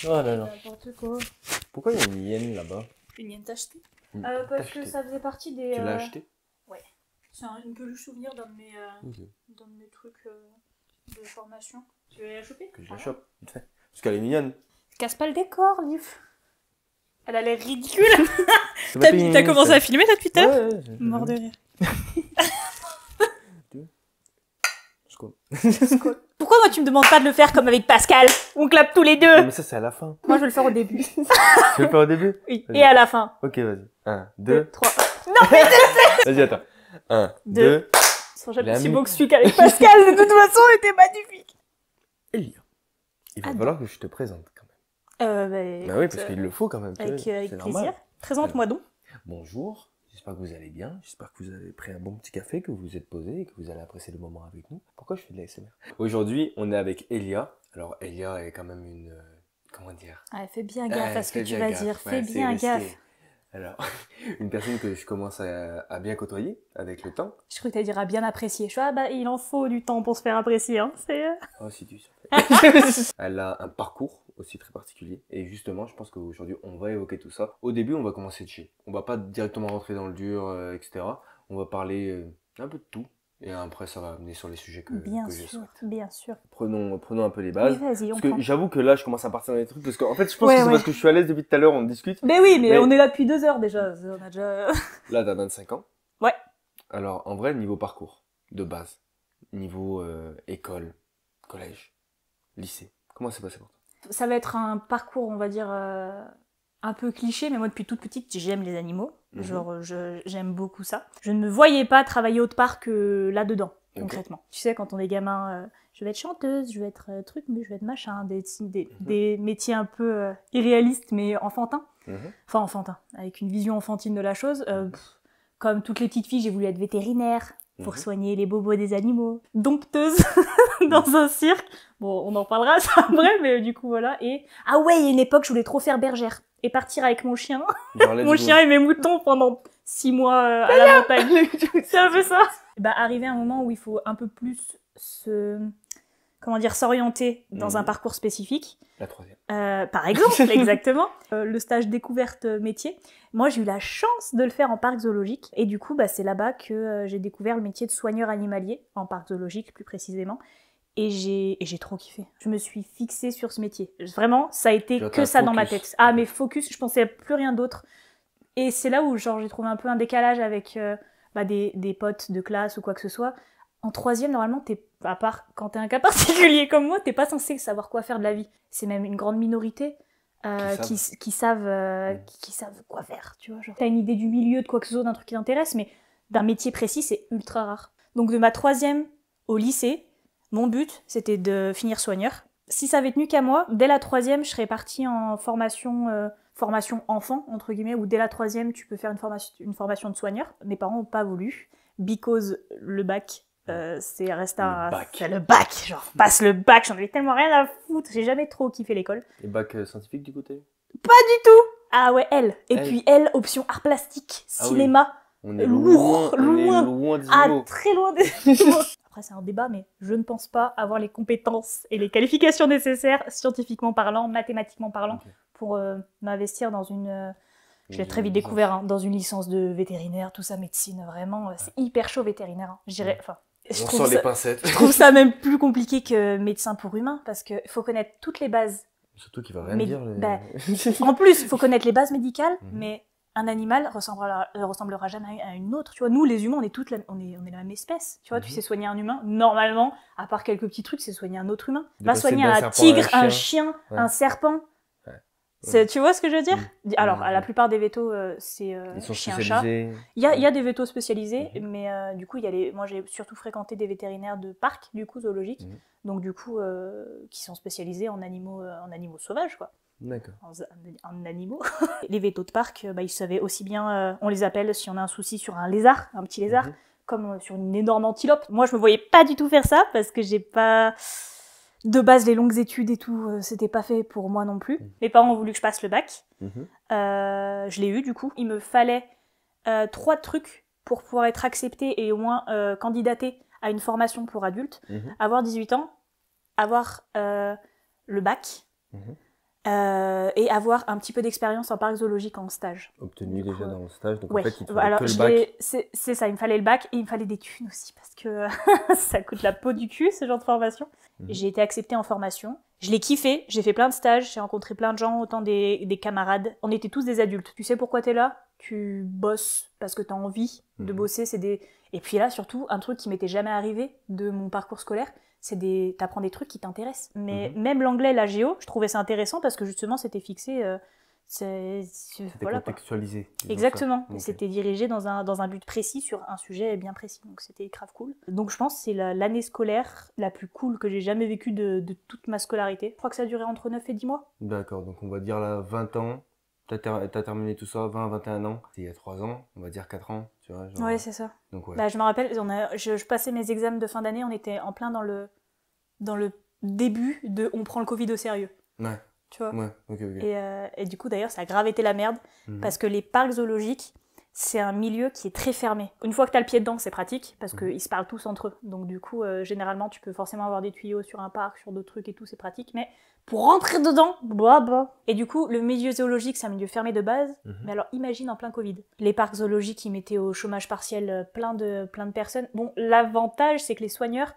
Oh là là. N'importe quoi. Pourquoi il y a une hyène là-bas? Une hyène t'acheter T'as Parce que acheté. ça faisait partie des... Tu l'as acheté? Ouais. C'est une peluche souvenir d'un Ok. de mes trucs de formation. Tu veux la choper? Que je la chope, vite fait. Parce qu'elle est mignonne. Casse pas le décor, Liv. Elle a l'air ridicule. C'est pas T'as commencé à filmer là depuis tout à l'heure? Ouais, Mort de rire. Skål. Pourquoi moi tu me demandes pas de le faire comme avec Pascal? On clappe tous les deux. Mais ça, c'est à la fin. Moi je vais le faire au début. Tu veux le faire au début? Oui. Vas-y. Et à la fin. Ok, vas-y. 1, 2, 2. 3. Non mais Vas-y, attends. 1, Deux. 2. Ils sont jamais Il a aussi mis- beaux que celui qu'avec Pascal, de toute façon, était magnifique. Elia. Il va Ah, falloir que je te présente quand même. Bah oui, parce qu'il le faut quand même. tu avec, vois, avec c'est plaisir. normal. Présente-moi donc. Bonjour, j'espère que vous allez bien, j'espère que vous avez pris un bon petit café, que vous vous êtes posé et que vous allez apprécier le moment avec nous. Pourquoi je fais de l'ASMR? Aujourd'hui, on est avec Elia. Alors, Elia est quand même une... comment dire? Ah, fais bien gaffe à ce que fais tu bien vas gaffe. dire. Ouais, Fais c'est bien risqué. gaffe. Alors, une personne que je commence à bien côtoyer avec le temps. Je crois que t'allais dire à bien apprécier. Je suis, ah bah, il en faut du temps pour se faire apprécier, hein. C'est... Oh, si tu sais. Elle a un parcours aussi très particulier. Et justement, je pense qu'aujourd'hui, on va évoquer tout ça. Au début, on va commencer de chez. On va pas directement rentrer dans le dur, etc. On va parler un peu de tout. Et après, ça va amener sur les sujets que Bien je sûr, souhaite. bien sûr. Prenons un peu les Oui, bases. vas-y, on Parce que prend. j'avoue que là, je commence à partir dans les trucs. Parce qu'en fait, je pense Ouais, que c'est ouais. parce que je suis à l'aise depuis tout à l'heure, on discute. Mais oui, mais Mais- on est là depuis 2 heures déjà. On a déjà... Là, t'as 25 ans. Ouais. Alors, en vrai, niveau parcours, de base, niveau école, collège, lycée, comment c'est passé pour toi? Ça va être un parcours, on va dire, un peu cliché, mais moi depuis toute petite, j'aime les animaux. Mhm. Genre, j'aime beaucoup ça. Je ne me voyais pas travailler autre part que là-dedans, Ok. concrètement. Tu sais, quand on est gamin, je vais être chanteuse, je vais être truc, mais je vais être machin, des métiers un peu irréalistes, mais enfantins. Mhm. Enfin, enfantins, avec une vision enfantine de la chose. Comme toutes les petites filles, j'ai voulu être vétérinaire pour Mhm. soigner les bobos des animaux. Dompteuse dans un cirque. Bon, on en parlera ça après, mais du coup, voilà. Et ah ouais, il y a une époque, je voulais trop faire bergère et partir avec mon chien. Genre, let's Mon go. chien et mes moutons pendant 6 mois à la montagne. C'est un peu ça. Bah, arrivé un moment où il faut un peu plus s'orienter dans un parcours spécifique. La troisième. Par exemple, exactement. Le stage découverte métier. Moi, j'ai eu la chance de le faire en parc zoologique. Et du coup, bah, c'est là-bas que j'ai découvert le métier de soigneur animalier, en parc zoologique plus précisément. Et j'ai trop kiffé. Je me suis fixée sur ce métier. Vraiment, ça a été Genre, que t'as un ça dans ma focus. tête. Ah, mais focus, je pensais à plus rien d'autre. Et c'est là où genre j'ai trouvé un peu un décalage avec des potes de classe ou quoi que ce soit. En troisième, normalement, à part quand t'es un cas particulier comme moi, t'es pas censé savoir quoi faire de la vie. C'est même une grande minorité qui savent quoi faire, tu vois. Genre, t'as une idée du milieu, de quoi que ce soit, d'un truc qui t'intéresse, mais d'un métier précis, c'est ultra rare. Donc de ma troisième au lycée, mon but, c'était de finir soigneur. Si ça avait tenu qu'à moi, dès la troisième, je serais partie en formation enfant, entre guillemets, où dès la troisième, tu peux faire une formation de soigneur. Mes parents n'ont pas voulu, because le bac, c'est le bac, genre, passe le bac, j'en avais tellement rien à foutre, j'ai jamais trop kiffé l'école. Et bac scientifique du côté? Pas du tout. Ah ouais, elle. Et Elle. puis elle, option art plastique, Ah oui. cinéma. On est Lourd, loin. loin des Ah, animaux. très loin des Après, c'est un débat, mais je ne pense pas avoir les compétences et les qualifications nécessaires, scientifiquement parlant, mathématiquement parlant, Ok. pour m'investir dans une... Je l'ai Une très vite licence. découvert, hein, dans une licence de vétérinaire, tout ça, médecine, vraiment, c'est hyper chaud vétérinaire. Hein. Je dirais, enfin, je On trouve sort les ça- pincettes. je trouve ça même plus compliqué que médecin pour humain, parce qu'il faut connaître toutes les bases. Surtout qu'il va rien Mais- dire. bah, En plus, il faut connaître les bases médicales, Mhm. mais un animal ressemblera jamais à une autre. Tu vois, nous, les humains, on est la même espèce. Tu vois, tu Mhm. sais soigner un humain, normalement, à part quelques petits trucs, c'est soigner un autre humain. De Va passer soigner d'un un serpent à tigre, un un chien. chien, Ouais. un serpent. Ouais. Tu vois ce que je veux dire? Alors, Ouais. la plupart des vétos, c'est Ils sont chien-chat. spécialisés. Il y a des vétos spécialisés, Mhm. mais du coup, moi j'ai surtout fréquenté des vétérinaires de parc, du coup, zoologiques, Mhm. donc du coup, qui sont spécialisés en animaux sauvages, quoi. D'accord. En animaux. Les vétos de parc, ils savaient aussi bien, on les appelle si on a un souci sur un lézard, un petit lézard, Mhm. comme sur une énorme antilope. Moi, je me voyais pas du tout faire ça, parce que j'ai pas... De base, les longues études et tout, c'était pas fait pour moi non plus. Mes parents ont voulu que je passe le bac. Mhm. Je l'ai eu, du coup. Il me fallait 3 trucs pour pouvoir être acceptée et au moins candidater à une formation pour adultes. Mhm. Avoir 18 ans, avoir le bac, Mhm. et avoir un petit peu d'expérience en parc zoologique en stage. Obtenu déjà dans le stage, donc Ouais. en fait il te fallait Alors, que le bac. c'est ça, il me fallait le bac et il me fallait des thunes aussi parce que ça coûte la peau du cul ce genre de formation. J'ai été acceptée en formation, je l'ai kiffé, j'ai fait plein de stages, j'ai rencontré plein de gens, autant des camarades. On était tous des adultes. Tu sais pourquoi t'es là? Tu bosses parce que t'as envie de bosser. Et puis là, surtout, un truc qui m'était jamais arrivé de mon parcours scolaire, t'apprends des trucs qui t'intéressent. Mais même l'anglais, la géo, je trouvais ça intéressant parce que justement, c'était fixé. C'était voilà, contextualisé. Exactement. Okay. C'était dirigé dans un but précis sur un sujet bien précis. Donc c'était grave cool. Donc je pense que c'est l'année scolaire la plus cool que j'ai jamais vécue de toute ma scolarité. Je crois que ça a duré entre 9 et 10 mois. D'accord, donc on va dire là 20 ans. T'as terminé tout ça, 20, 21 ans. C'était il y a 3 ans, on va dire 4 ans. Tu vois, genre... Ouais, c'est ça. Donc, ouais. Bah, je me rappelle, je passais mes examens de fin d'année, on était en plein dans le début de on prend le Covid au sérieux. Ouais. Tu vois. Ouais, ok. Et du coup, d'ailleurs, ça a grave été la merde, parce que les parcs zoologiques, c'est un milieu qui est très fermé. Une fois que t'as le pied dedans, c'est pratique, parce qu'ils se parlent tous entre eux. Donc du coup, généralement, tu peux forcément avoir des tuyaux sur un parc, sur d'autres trucs et tout, c'est pratique. Mais pour rentrer dedans, bah. Et du coup, le milieu zoologique, c'est un milieu fermé de base. Mais alors, imagine en plein Covid. Les parcs zoologiques, ils mettaient au chômage partiel plein de personnes. Bon, l'avantage, c'est que les soigneurs,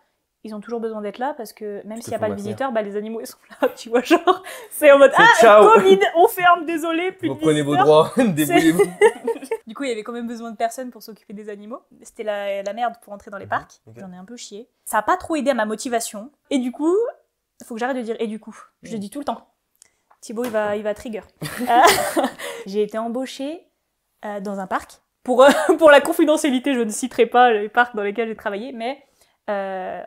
ils ont toujours besoin d'être là parce que même s'il n'y a pas de visiteurs, bah, les animaux ils sont là, tu vois, genre, c'est en mode ciao. Covid, on ferme, désolé, plus de visiteurs. Reprenez vos droits, débrouillez-vous. Du coup, il y avait quand même besoin de personnes pour s'occuper des animaux. C'était la merde pour entrer dans les parcs. Okay. J'en ai un peu chié. Ça n'a pas trop aidé à ma motivation. Et du coup, il faut que j'arrête de dire « et du coup ». Je le dis tout le temps. Thibaut, il va trigger. J'ai été embauchée dans un parc. Pour la confidentialité, je ne citerai pas les parcs dans lesquels j'ai travaillé, mais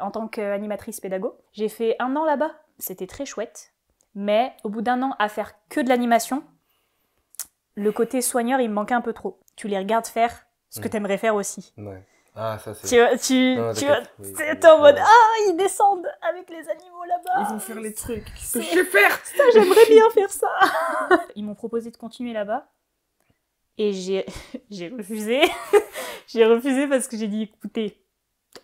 en tant qu'animatrice pédago. J'ai fait 1 an là-bas. C'était très chouette. Mais au bout d'1 an, à faire que de l'animation, le côté soigneur, il me manquait un peu trop. Tu les regardes faire ce que t'aimerais faire aussi. Ouais. Ah, ça c'est... Tu c'est en mode ils descendent avec les animaux là-bas. Ils vont faire les trucs que je sais faire. Ça, j'aimerais bien faire ça. Ils m'ont proposé de continuer là-bas. Et j'ai refusé. J'ai refusé parce que j'ai dit, écoutez,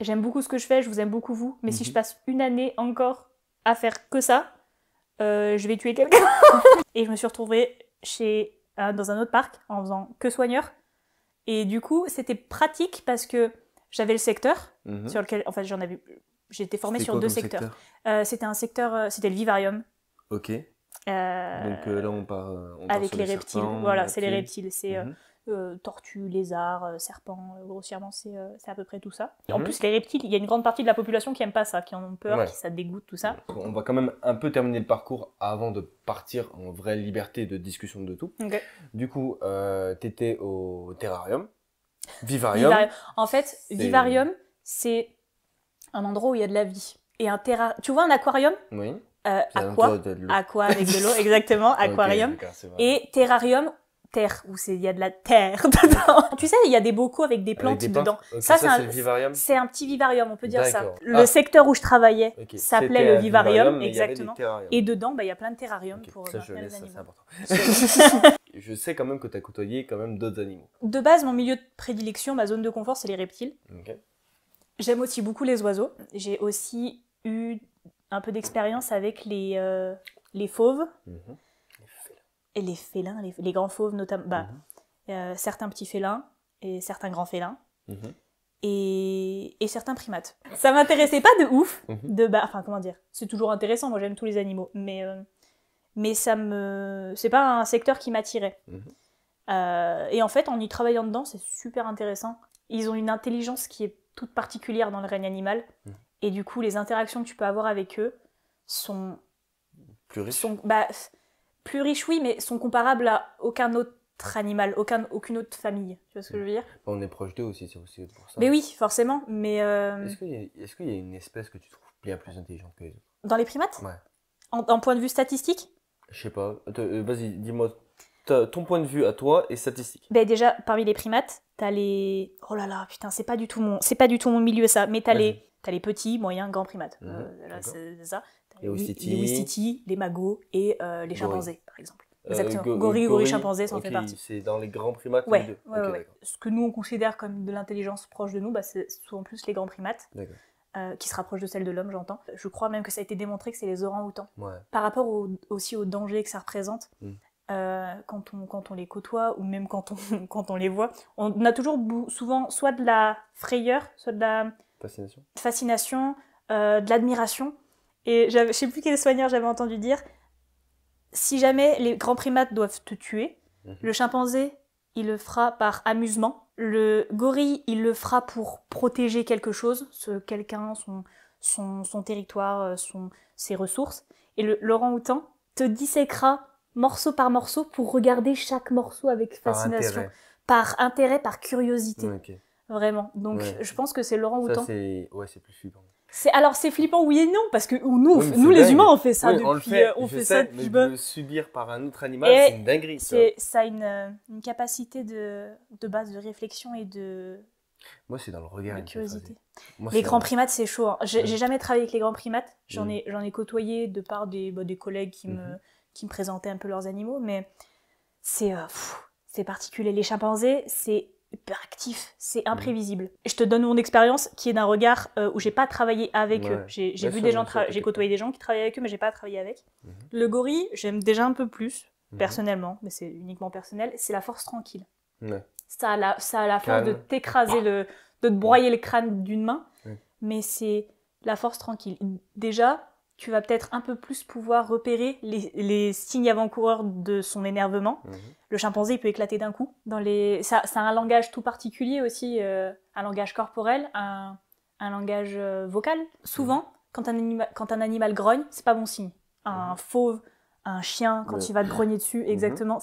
j'aime beaucoup ce que je fais, je vous aime beaucoup vous, mais si je passe 1 année encore à faire que ça, je vais tuer quelqu'un. Et je me suis retrouvée dans un autre parc en faisant que soigneur. Et du coup, c'était pratique parce que j'avais le secteur sur lequel, en fait, j'étais formée sur 2 secteurs. C'était un secteur, c'était le vivarium. Ok. Donc là, on part avec sur les reptiles. serpents, Voilà, c'est les reptiles. C'est tortues, lézards, serpents, grossièrement, c'est à peu près tout ça. En plus, les reptiles, il y a une grande partie de la population qui aime pas ça, qui en ont peur, qui ça dégoûte, tout ça. On va quand même un peu terminer le parcours avant de partir en vraie liberté de discussion de tout. Okay. Du coup, t'étais au terrarium. Vivarium. En fait, vivarium, c'est un endroit où il y a de la vie. Et tu vois un aquarium? Oui. Aqua avec de l'eau, exactement, aquarium. Okay, et terrarium, terre, où il y a de la terre dedans. Tu sais, il y a des bocaux avec des plantes dedans. Okay, ça c'est le vivarium. C'est un petit vivarium, on peut dire ça. Le secteur où je travaillais s'appelait le vivarium, exactement. Et dedans, il y a plein de terrariums pour maintenir les animaux. Ça, c'est important. Je sais quand même que tu as côtoyé quand même d'autres animaux. De base, mon milieu de prédilection, ma zone de confort, c'est les reptiles. Okay. J'aime aussi beaucoup les oiseaux. J'ai aussi eu un peu d'expérience avec les fauves. Et les félins, les grands fauves notamment. Certains petits félins et certains grands félins. Et certains primates. Ça m'intéressait pas de ouf. Enfin, comment dire, c'est toujours intéressant, moi j'aime tous les animaux. Mais c'est pas un secteur qui m'attirait. Et en fait, en y travaillant dedans, c'est super intéressant. Ils ont une intelligence qui est toute particulière dans le règne animal. Et du coup, les interactions que tu peux avoir avec eux sont... Plus riches. Plus riches, oui, mais sont comparables à aucun autre animal, aucune autre famille. Tu vois ce que je veux dire? On est proche d'eux aussi, c'est aussi pour ça. Mais oui, forcément, mais... Est-ce qu'il y a une espèce que tu trouves bien plus intelligente que les autres? Dans les primates? Ouais. En point de vue statistique? Je sais pas. Vas-y, dis-moi ton point de vue à toi et statistique. Déjà, parmi les primates, t'as les... Oh là là, putain, c'est pas du tout mon milieu, ça. Mais t'as les petits, moyens, grands primates. Là, c'est ça. Les ouistiti, les magos et les chimpanzés, par exemple. Exactement. Gorille, chimpanzé, ça en fait partie. C'est dans les grands primates. Ouais. Ce que nous, on considère comme de l'intelligence proche de nous, c'est souvent plus les grands primates. qui se rapproche de celle de l'homme, j'entends. Je crois même que ça a été démontré que c'est les orang-outans. Ouais. Par rapport aussi au danger que ça représente, Mm. quand on les côtoie ou même quand on les voit, on a toujours souvent soit de la frayeur, soit de la fascination, de l'admiration. Et je sais plus quel soigneur j'avais entendu dire, si jamais les grands primates doivent te tuer, le chimpanzé, il le fera par amusement. Le gorille, il le fera pour protéger quelque chose, quelqu'un, son territoire, ses ressources. Et l'orang-outan te disséquera morceau par morceau pour regarder chaque morceau avec fascination. Par intérêt, par curiosité. Okay. Vraiment. Donc je pense que c'est l'orang-outan. Ça, c'est plus flippant. C'est flippant oui et non, parce que nous les humains, on fait ça depuis... on fait ça depuis... Mais le subir par un autre animal, c'est une dinguerie. Ça a une capacité de base de réflexion et de... Moi, c'est dans le regard. De curiosité. Les grands primates, c'est chaud. Hein. J'ai jamais travaillé avec les grands primates. J'en ai côtoyé de par des collègues qui me présentaient un peu leurs animaux, mais c'est particulier. Les chimpanzés, c'est hyper actif, c'est imprévisible. Et je te donne mon expérience qui est d'un regard où j'ai pas travaillé avec eux. J'ai vu des gens, j'ai côtoyé des gens qui travaillaient avec eux, mais j'ai pas travaillé avec. Le gorille, j'aime déjà un peu plus, personnellement, mais c'est uniquement personnel, c'est la force tranquille. Ça a la force de t'écraser, de te broyer le crâne d'une main, mais c'est la force tranquille. Déjà, tu vas peut-être un peu plus pouvoir repérer les signes avant-coureurs de son énervement. Le chimpanzé, il peut éclater d'un coup. Ça a un langage tout particulier aussi, un langage corporel, un langage vocal. Souvent, quand un animal grogne, c'est pas bon signe. Un fauve, un chien, quand il va te grogner dessus, exactement,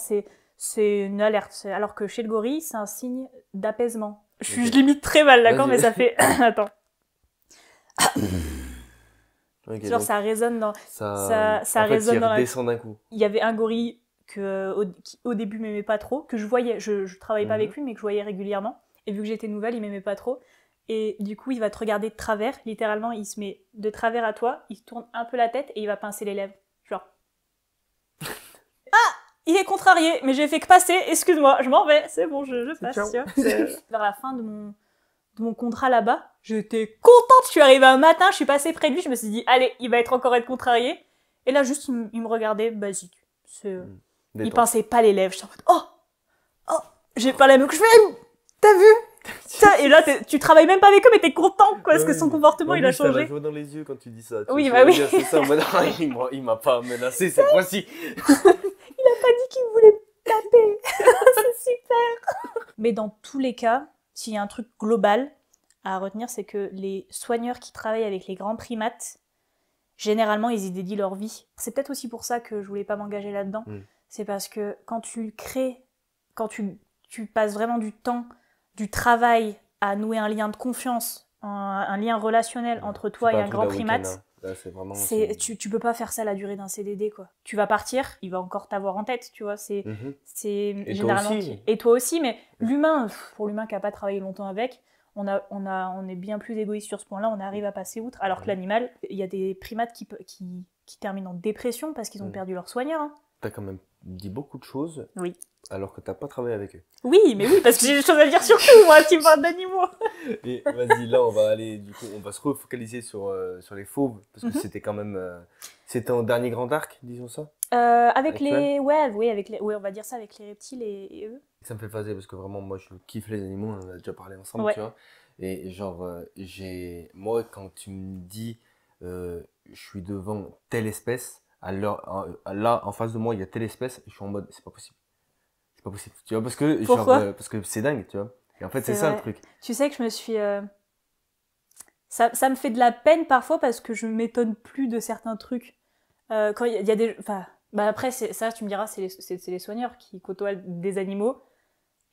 c'est une alerte. Alors que chez le gorille, c'est un signe d'apaisement. Je l'imite très mal, d'accord, mais ça fait... Attends. Okay, genre ça résonne dans ça résonne dans redescend d'un coup. Il y avait un gorille qui au début m'aimait pas trop, que je voyais, je travaillais pas avec lui mais que je voyais régulièrement, et vu que j'étais nouvelle il m'aimait pas trop, et du coup il va te regarder de travers, littéralement il se met de travers à toi, il tourne un peu la tête et il va pincer les lèvres, genre ah, il est contrarié, mais j'ai fait que passer, excuse-moi, je m'en vais, c'est bon, je passe, tu vois. Vers la fin de mon contrat là-bas, j'étais contente, je suis arrivée un matin, je suis passée près de lui, je me suis dit, allez, il va être contrarié. Et là, juste, il me regardait, basique. Il pinçait pas les lèvres, j'étais en mode, oh, j'ai pas la même que je fais, t'as vu? Et là, tu travailles même pas avec eux, mais t'es content, quoi, parce que son comportement, il a changé. Ça va jouer dans les yeux quand tu dis ça. Oui, bah oui. C'est ça, il m'a pas menacé cette fois-ci. Il a pas dit qu'il voulait me taper. C'est super. Mais dans tous les cas, s'il y a un truc global à retenir, c'est que les soigneurs qui travaillent avec les grands primates, généralement, ils y dédient leur vie. C'est peut-être aussi pour ça que je voulais pas m'engager là-dedans. C'est parce que quand tu passes vraiment du temps, du travail à nouer un lien de confiance, un lien relationnel entre toi et un grand primate, là, c'est vraiment, tu peux pas faire ça à la durée d'un CDD, quoi. Tu vas partir, il va encore t'avoir en tête, tu vois. C'est généralement... Et toi aussi, mais pour l'humain qui a pas travaillé longtemps avec, on est bien plus égoïste sur ce point-là, on arrive à passer outre. Alors que l'animal, il y a des primates qui terminent en dépression parce qu'ils ont perdu leur soigneur. Hein. T'as quand même dit beaucoup de choses. Oui. Alors que t'as pas travaillé avec eux. Oui, parce que j'ai des choses à dire sur tout, moi, qui me parle d'animaux. Et vas-y, là, on va se refocaliser sur les fauves, parce que c'était quand même, c'était en dernier grand arc, disons ça. Avec les, on va dire ça, avec les reptiles et eux. Ça me fait phaser, parce que vraiment, moi, je kiffe les animaux, on en a déjà parlé ensemble, tu vois. Et genre, moi, quand tu me dis, je suis devant telle espèce, là, en face de moi, il y a telle espèce, je suis en mode, c'est pas possible. Pas possible, tu vois, parce que c'est dingue, tu vois. Et en fait, c'est ça le truc. Tu sais que je me suis... Ça me fait de la peine parfois parce que je m'étonne plus de certains trucs. Quand il y a des... Enfin, après, ça, tu me diras, c'est les soigneurs qui côtoient des animaux.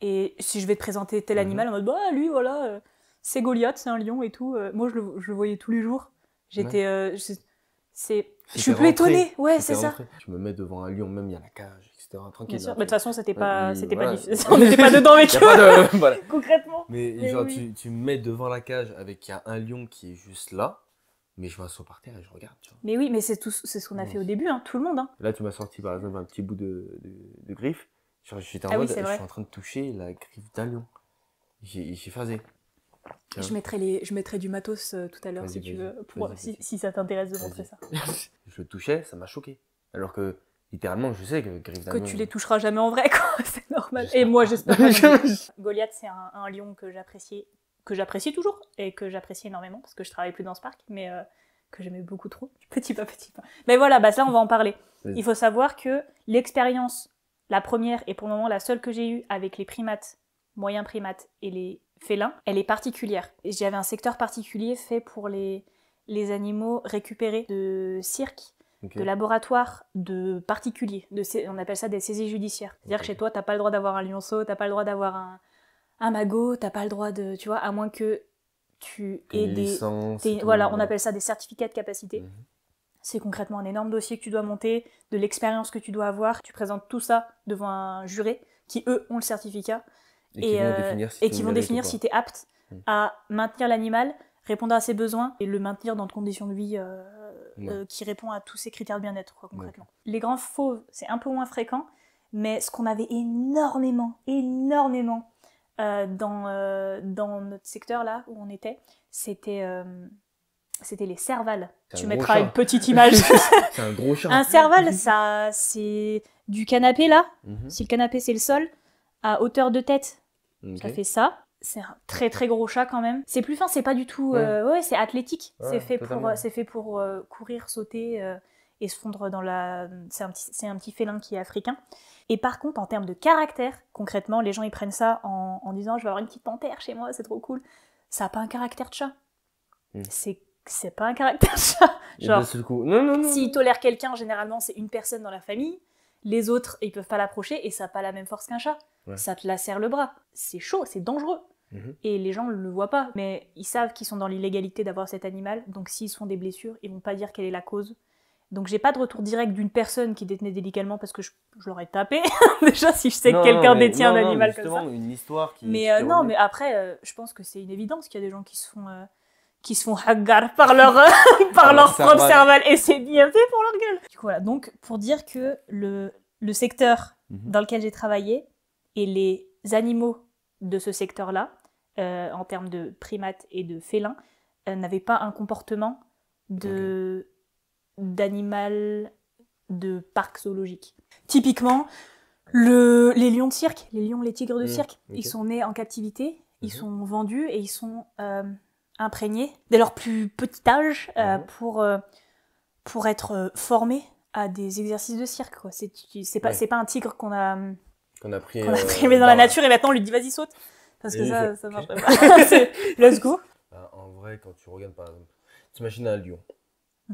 Et si je vais te présenter tel animal, en mode, lui, voilà, c'est Goliath, c'est un lion et tout. Moi, je le voyais tous les jours. J'étais... Je suis plus étonnée, c'est ça. Je me mets devant un lion, même il y a la cage, etc. Tranquille. Bien sûr. De toute façon, c'était pas difficile. On n'était pas dedans avec eux. Concrètement. Mais genre, tu me mets devant la cage avec un lion qui est juste là, mais je m'assois par terre et je regarde, tu vois. Mais oui, mais c'est ce qu'on a fait au début, hein, tout le monde. Hein. Là, tu m'as sorti par exemple un petit bout de griffe. J'étais en mode, je suis en train de toucher la griffe d'un lion. J'ai phasé. Ouais. Je mettrai du matos tout à l'heure si tu veux, si ça t'intéresse de montrer ça. Je le touchais, ça m'a choqué. Alors que, littéralement, je sais que Griffes Que d'Agnon... tu les toucheras jamais en vrai, quoi, c'est normal. J'espère Et moi, pas. j'espère pas. non plus. Goliath, c'est un lion que j'apprécie toujours, et que j'apprécie énormément, parce que je travaille plus dans ce parc, mais que j'aimais beaucoup trop. Petit pas. Mais voilà, bah ça, on va en parler. Oui. Il faut savoir que l'expérience, la première, et pour le moment la seule que j'ai eue avec les primates, moyens primates, et les félins, elle est particulière. Et j'avais un secteur particulier fait pour les animaux récupérés de cirque, Ok. de laboratoire, de particuliers. On appelle ça des saisies judiciaires. C'est-à-dire que chez toi, t'as pas le droit d'avoir un lionceau, t'as pas le droit d'avoir un magot, t'as pas le droit de... Tu vois, à moins que tu aies Une des... licence, Voilà, on appelle ça des certificats de capacité. Mhm. C'est concrètement un énorme dossier que tu dois monter, de l'expérience que tu dois avoir. Tu présentes tout ça devant un juré qui, eux, ont le certificat. Et qui vont définir si tu es apte Mm. à maintenir l'animal, répondre à ses besoins et le maintenir dans des conditions de vie qui répond à tous ces critères de bien-être, quoi, concrètement. Les grands fauves, c'est un peu moins fréquent, mais ce qu'on avait énormément dans notre secteur là où on était, c'était les servals. Tu mettras une petite image. C'est un gros chat. Un serval, ça, c'est du canapé là. Mhm. Si le canapé c'est le sol, à hauteur de tête, Ok. ça fait ça. C'est un très très gros chat quand même. C'est plus fin, c'est pas du tout. C'est athlétique. Ouais, c'est fait pour courir, sauter et se fondre dans la. C'est un petit félin qui est africain. Et par contre, en termes de caractère, concrètement, les gens ils prennent ça en disant je vais avoir une petite panthère chez moi, c'est trop cool. Ça a pas un caractère de chat. Mm. C'est pas un caractère de chat. Genre, Non. s'il tolère quelqu'un, généralement c'est une personne dans la famille. Les autres, ils peuvent pas l'approcher et ça n'a pas la même force qu'un chat. Ouais. Ça te lacère le bras. C'est chaud, c'est dangereux. Mhm. Et les gens ne le voient pas, mais ils savent qu'ils sont dans l'illégalité d'avoir cet animal, donc s'ils se font des blessures, ils vont pas dire quelle est la cause. Donc j'ai pas de retour direct d'une personne qui détenait illégalement parce que je l'aurais tapé, déjà si je sais que quelqu'un détient un animal comme ça. Une histoire qui... Mais mais après, je pense que c'est une évidence qu'il y a des gens qui se font haggar par leur, par leur propre cerval, et c'est bien fait pour leur gueule. Du coup, voilà, donc pour dire que le secteur dans lequel j'ai travaillé et les animaux de ce secteur-là, en termes de primates et de félins, n'avaient pas un comportement d'animal de parc zoologique. Typiquement, les lions de cirque, les tigres de cirque, ils sont nés en captivité, ils sont vendus et ils sont imprégnés dès leur plus petit âge pour être formés à des exercices de cirque, quoi. C'est pas un tigre qu'on a pris dans la nature et maintenant on lui dit vas-y saute, parce que ça marche pas. Let's go. En vrai, quand tu regardes par exemple, t'imagines un lion,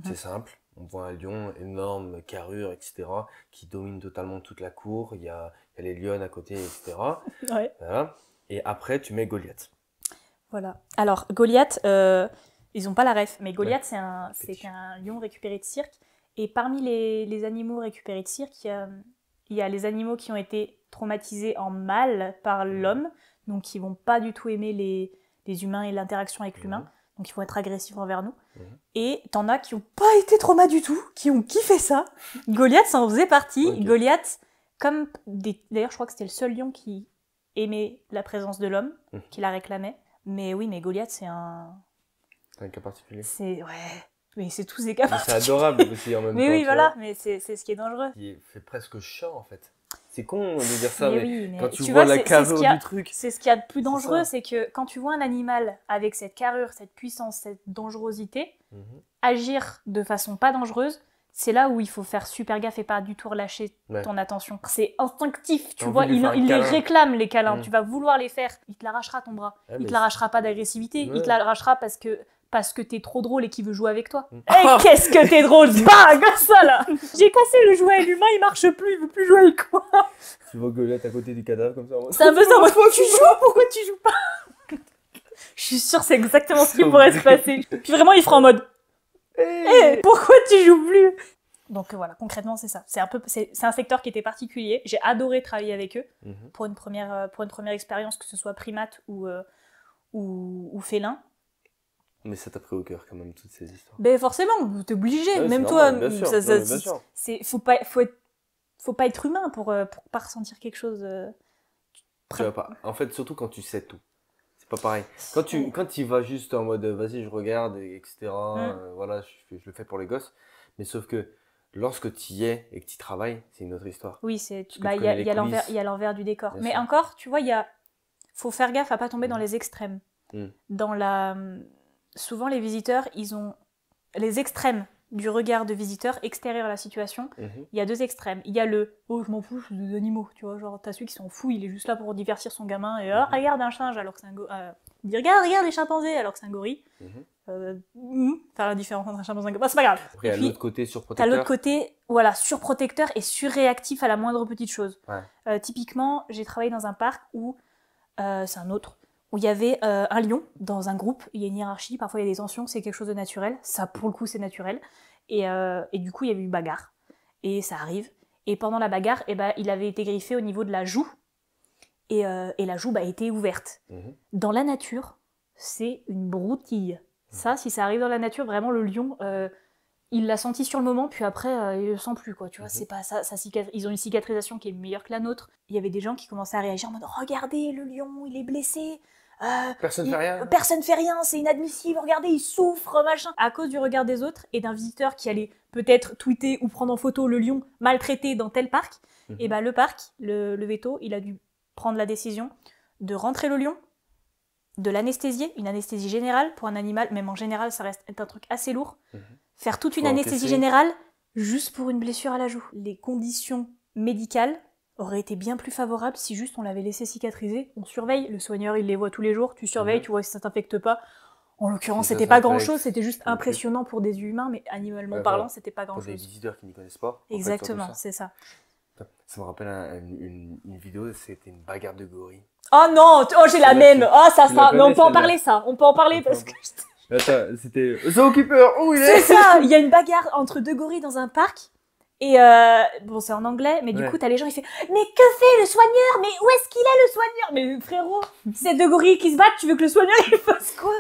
c'est simple, on voit un lion énorme, carrure, etc., qui domine totalement toute la cour, il y a les lionnes à côté, etc. Ouais. Voilà. Et après tu mets Goliath. Voilà. Alors Goliath, ils ont pas la ref, mais Goliath c'est un lion récupéré de cirque. Et parmi les animaux récupérés de cirque, il y a les animaux qui ont été traumatisés en mal par l'homme, donc qui vont pas du tout aimer les humains et l'interaction avec l'humain, donc ils vont être agressifs envers nous. Et t'en as qui ont pas été traumas du tout, qui ont kiffé ça. Goliath, ça en faisait partie. Okay. Goliath, d'ailleurs je crois que c'était le seul lion qui aimait la présence de l'homme, qui la réclamait. Mais oui, mais Goliath c'est un cas particulier. Mais c'est tous des cas particuliers. C'est adorable aussi en même temps. Mais oui, voilà, mais c'est ce qui est dangereux. Il fait presque chat en fait. C'est con de dire ça, mais quand tu vois la carrure du truc. C'est ce qu'il y a de plus dangereux, c'est que quand tu vois un animal avec cette carrure, cette puissance, cette dangerosité, agir de façon pas dangereuse, c'est là où il faut faire super gaffe et pas du tout relâcher ton attention. C'est instinctif, tu vois, il les réclame les câlins, tu vas vouloir les faire, il te l'arrachera ton bras. Il te l'arrachera pas d'agressivité, il te l'arrachera parce que t'es trop drôle et qu'il veut jouer avec toi. Qu'est-ce que t'es drôle, bang, ça là. J'ai cassé le jouet, l'humain il marche plus, il veut plus jouer avec moi. Tu vois Goliath à côté du cadavre comme ça. C'est un peu ça, moi, tu joues, pourquoi tu joues pas? Je suis sûre c'est exactement ce qui pourrait se passer. Puis vraiment il fera en mode pourquoi tu joues plus? Donc voilà, concrètement c'est ça. C'est un secteur qui était particulier. J'ai adoré travailler avec eux pour une première expérience, que ce soit primate ou félin. Mais ça t'a pris au cœur quand même toutes ces histoires. Ben forcément, t'es obligé. Même toi, faut pas être humain pour pas ressentir quelque chose. Tu vois pas. En fait, surtout quand tu sais tout. C'est pas pareil. Quand tu vas juste en mode vas-y, je regarde, etc. Voilà, je le fais pour les gosses. Mais sauf que lorsque tu y es et que tu travailles, c'est une autre histoire. Oui, Parce que bah, tu connais les il y a coulisses. l'envers du décor. Bien Mais sûr. encore, tu vois, faut faire gaffe à pas tomber dans les extrêmes. Mm. Souvent, les visiteurs, ils ont les extrêmes du regard de visiteur extérieur à la situation. Mhm. Il y a deux extrêmes. Il y a le oh, je m'en fous, je suis des animaux. Tu vois, genre, t'as celui qui s'en fout, il est juste là pour divertir son gamin et regarde un singe alors que c'est un gorille. Il dit regarde les chimpanzés alors que c'est un gorille. Faire la différence entre un chimpanzé et un gorille. Bah, c'est pas grave. Après, Et à puis, l'autre côté, t'as surprotecteur. l'autre côté, voilà, surprotecteur et surréactif à la moindre petite chose. Ouais. Typiquement, j'ai travaillé dans un parc où, c'est un autre, où il y avait un lion dans un groupe, il y a une hiérarchie, parfois il y a des tensions, c'est quelque chose de naturel, ça pour le coup c'est naturel, et du coup il y avait une bagarre, et ça arrive, et pendant la bagarre, il avait été griffé au niveau de la joue, et la joue était ouverte. Dans la nature, c'est une broutille. Ça, si ça arrive dans la nature, vraiment le lion, il l'a senti sur le moment, puis après, il le sent plus, quoi. Tu vois, c'est pas ça. Ils ont une cicatrisation qui est meilleure que la nôtre. Il y avait des gens qui commençaient à réagir en mode regardez, le lion, il est blessé. Personne fait rien. Personne fait rien, c'est inadmissible. Regardez, il souffre, machin. À cause du regard des autres et d'un visiteur qui allait peut-être tweeter ou prendre en photo le lion maltraité dans tel parc, et le parc, le veto, il a dû prendre la décision de rentrer le lion, de l'anesthésier, une anesthésie générale pour un animal, même en général, ça reste un truc assez lourd. Faire toute une anesthésie générale juste pour une blessure à la joue. Les conditions médicales auraient été bien plus favorables si juste on l'avait laissé cicatriser. On surveille, le soigneur il les voit tous les jours, tu surveilles, tu vois si ça t'infecte pas. En l'occurrence, Si ça c'était pas s'infecte, grand chose, c'était juste impressionnant pour des humains, mais animalement parlant, c'était pas grand Pour des chose. visiteurs qui n'y connaissent pas. Exactement, c'est ça. Ça me rappelle une vidéo, c'était une bagarre de gorilles. Oh non, j'ai la même. Oh ça, mais on peut en parler ça. On peut en parler parce que. Attends, c'était Zookeeper, où il est? C'est ça. Il y a une bagarre entre deux gorilles dans un parc. Et bon, c'est en anglais, mais du coup, t'as les gens, ils font mais que fait le soigneur? Mais où est-ce qu'il est le soigneur? Mais frérot, c'est deux gorilles qui se battent, tu veux que le soigneur il fasse quoi?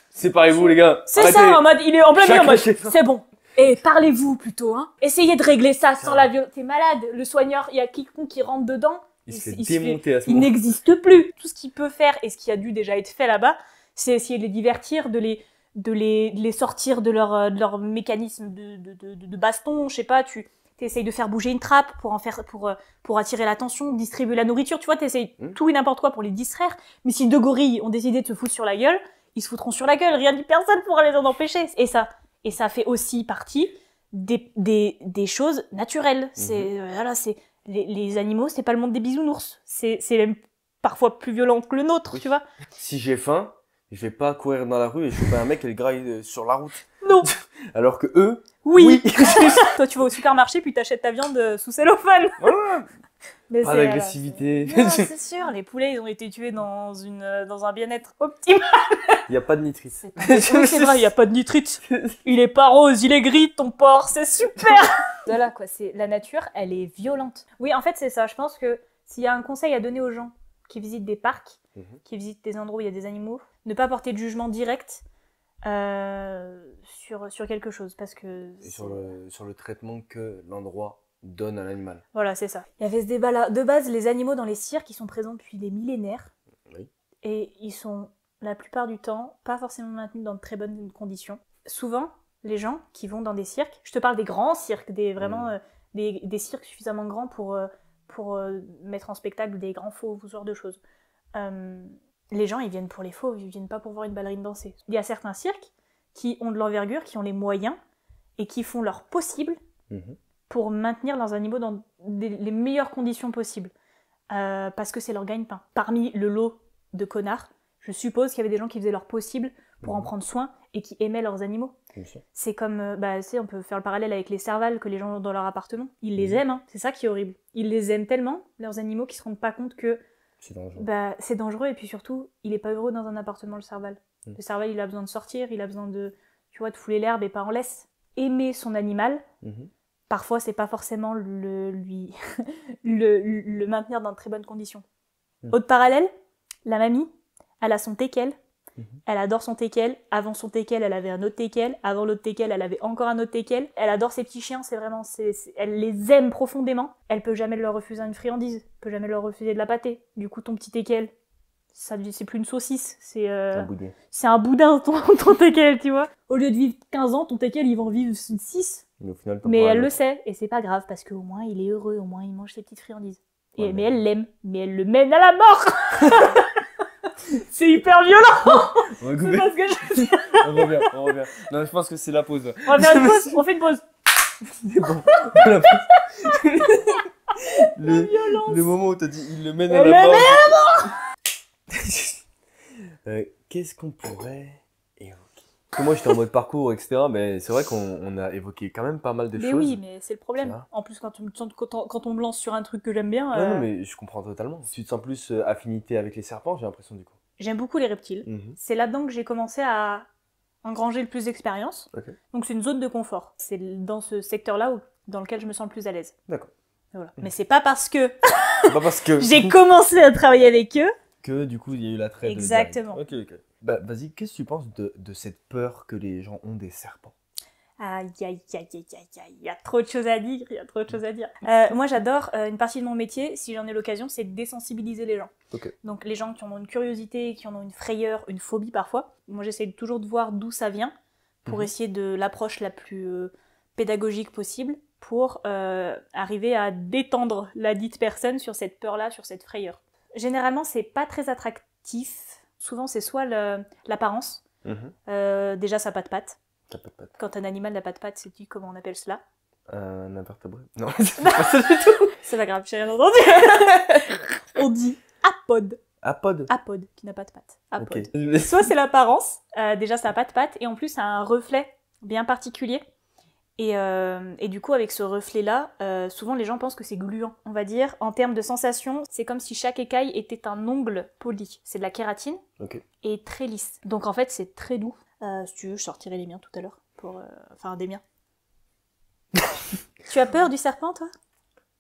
Séparez-vous les gars. C'est ça, en mode, il est en plein milieu, en mode, Chacun c'est bon. Et parlez-vous plutôt, hein. Essayez de régler ça sans la violence. T'es malade. Le soigneur, il y a quiconque qui rentre dedans. Il se fait démonter à ce Il moment. n'existe plus. Tout ce qu'il peut faire et ce qui a dû déjà être fait là-bas, c'est essayer de les divertir, de les sortir de leur mécanisme de baston. Je sais pas, tu essayes de faire bouger une trappe pour attirer l'attention, distribuer la nourriture. Tu vois, t'essayes tout et n'importe quoi pour les distraire. Mais si deux gorilles ont décidé de se foutre sur la gueule, ils se foutront sur la gueule. Rien ni personne pourra les en empêcher. Et ça fait aussi partie des choses naturelles. Les animaux, c'est pas le monde des bisounours. C'est même parfois plus violent que le nôtre, tu vois. Si j'ai faim, je vais pas courir dans la rue et choper un mec et le graille sur la route. Non. Alors que eux, oui. Toi, tu vas au supermarché puis t'achètes ta viande sous cellophane. Mais pas d'agressivité. C'est sûr, les poulets, ils ont été tués dans un bien-être optimal. Il n'y a pas de nitrite. C'est vrai, il n'y a pas de nitrite. Il est pas rose, il est gris, ton porc, c'est super. Voilà, quoi, la nature, elle est violente. Oui, en fait, c'est ça. Je pense que s'il y a un conseil à donner aux gens qui visitent des parcs, qui visitent des endroits où il y a des animaux, ne pas porter de jugement direct sur quelque chose. Parce que sur le traitement que l'endroit donne à l'animal. Voilà, c'est ça. Il y avait ce débat-là. De base, les animaux dans les cirques, ils sont présents depuis des millénaires. Oui. Et ils sont, la plupart du temps, pas forcément maintenus dans de très bonnes conditions. Souvent, les gens qui vont dans des cirques, je te parle des grands cirques, des cirques suffisamment grands pour mettre en spectacle des grands fauves, ce genre de choses. Les gens, ils viennent pour les fauves, ils viennent pas pour voir une ballerine danser. Il y a certains cirques qui ont de l'envergure, qui ont les moyens, et qui font leur possible pour maintenir leurs animaux dans les meilleures conditions possibles. Parce que c'est leur gagne-pain. Parmi le lot de connards, je suppose qu'il y avait des gens qui faisaient leur possible pour en prendre soin et qui aimaient leurs animaux. C'est comme, on peut faire le parallèle avec les servals que les gens ont dans leur appartement. Ils les aiment, hein. C'est ça qui est horrible. Ils les aiment tellement, leurs animaux, qu'ils se rendent pas compte que c'est dangereux. C'est dangereux, et puis surtout, il est pas heureux dans un appartement, le serval. Le serval, il a besoin de sortir, il a besoin de fouler l'herbe et pas en laisse. Aimer son animal, parfois, c'est pas forcément le maintenir dans de très bonnes conditions. Autre parallèle, la mamie, elle a son teckel. Elle adore son teckel. Avant son teckel, elle avait un autre teckel. Avant l'autre teckel, elle avait encore un autre teckel. Elle adore ses petits chiens, elle les aime profondément. Elle peut jamais leur refuser une friandise, peut jamais leur refuser de la pâtée. Du coup, ton petit teckel, c'est plus une saucisse, Un boudin. c'est un boudin ton teckel, tu vois. Au lieu de vivre 15 ans, ton teckel, il va en vivre 6. Mais au final, Mais elle le sait, et c'est pas grave, parce qu'au moins, il est heureux, au moins, il mange ses petites friandises. Ouais, Mais elle l'aime, mais elle le mène à la mort. C'est hyper violent. On va C'est couper. pas ce que je dis. On revient. Non, je pense que c'est la pause. On va faire une pause, on fait une pause. C'est bon. La pause. Le moment où t'as dit il le mène à Elle la le mort. Qu'est-ce qu'on pourrait évoquer? Parce que moi j'étais en mode parcours, etc. Mais c'est vrai qu'on a évoqué quand même pas mal de Mais choses. oui, mais c'est le problème. Ça va. En plus, quand on me lance sur un truc que j'aime bien, Non, mais je comprends totalement. Tu te sens plus affinité avec les serpents, j'ai l'impression du coup. j'aime beaucoup les reptiles. Mhm. C'est là-dedans que j'ai commencé à engranger le plus d'expérience. Ok. Donc c'est une zone de confort. C'est dans ce secteur-là dans lequel je me sens le plus à l'aise. D'accord. Voilà. Mais c'est pas parce que C'est pas parce que j'ai commencé à travailler avec eux. que du coup il y a eu l'attrait. de Exactement. direct. Ok. Bah vas-y, qu'est-ce que tu penses de cette peur que les gens ont des serpents? Aïe, aïe, aïe, aïe, aïe, aïe, il y a trop de choses à dire, il y a trop de choses à dire. Moi, j'adore, une partie de mon métier, si j'en ai l'occasion, c'est de désensibiliser les gens. Ok. Donc, les gens qui en ont une curiosité, qui en ont une frayeur, une phobie parfois, moi, j'essaie toujours de voir d'où ça vient, pour Mhm. essayer de l'approche la plus pédagogique possible, pour arriver à détendre la dite personne sur cette peur-là, sur cette frayeur. Généralement, c'est pas très attractif. Souvent, c'est soit l'apparence, Mhm. déjà, ça n'a pas de pattes. T'as pas de pattes. Quand un animal n'a pas de pattes, c'est dit comment on appelle cela. Un invertébré. Non, c'est pas ça du tout. C'est pas grave, j'ai rien entendu. On dit apode. Apode. Apode, qui n'a pas de pattes. Apode. Ok. Soit c'est l'apparence, déjà ça n'a pas de pattes, et en plus ça a un reflet bien particulier. Et du coup, avec ce reflet-là, souvent les gens pensent que c'est gluant. On va dire, en termes de sensation, c'est comme si chaque écaille était un ongle poli. C'est de la kératine Ok. et très lisse. Donc en fait, c'est très doux. Si tu veux, je sortirai les miens tout à l'heure. Enfin, des miens. Tu as peur du serpent, toi?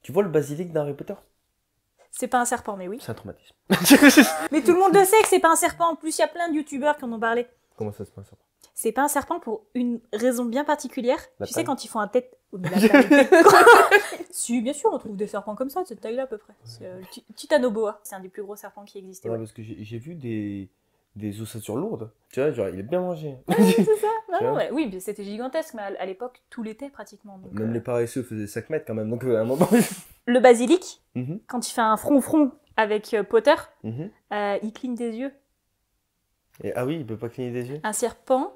Tu vois le basilic d'Harry Potter? C'est pas un serpent, mais oui. C'est un traumatisme. Mais tout le monde le sait que c'est pas un serpent. En plus, il y a plein de youtubeurs qui en ont parlé. Comment ça se passe? C'est pas un serpent pour une raison bien particulière. La Tu sais, taille. quand ils font un tête... Oh, mais la taille. Si, bien sûr, on trouve des serpents comme ça, de cette taille-là à peu près. C'est le Titanoboa. C'est un des plus gros serpents qui existait. Ouais, Ouais. parce que j'ai vu des ossatures lourdes. Tu vois, genre, il est bien mangé. C'est ça. Non, Tu vois ouais. Oui, mais c'était gigantesque, mais à l'époque, tout l'était pratiquement. Donc, Même les paresseux faisaient 5 mètres quand même, donc à un moment. Le basilic, Mhm, quand il fait un front-front avec Potter, mhm. il cligne des yeux. Et, ah oui, il peut pas cligner des yeux. Un serpent,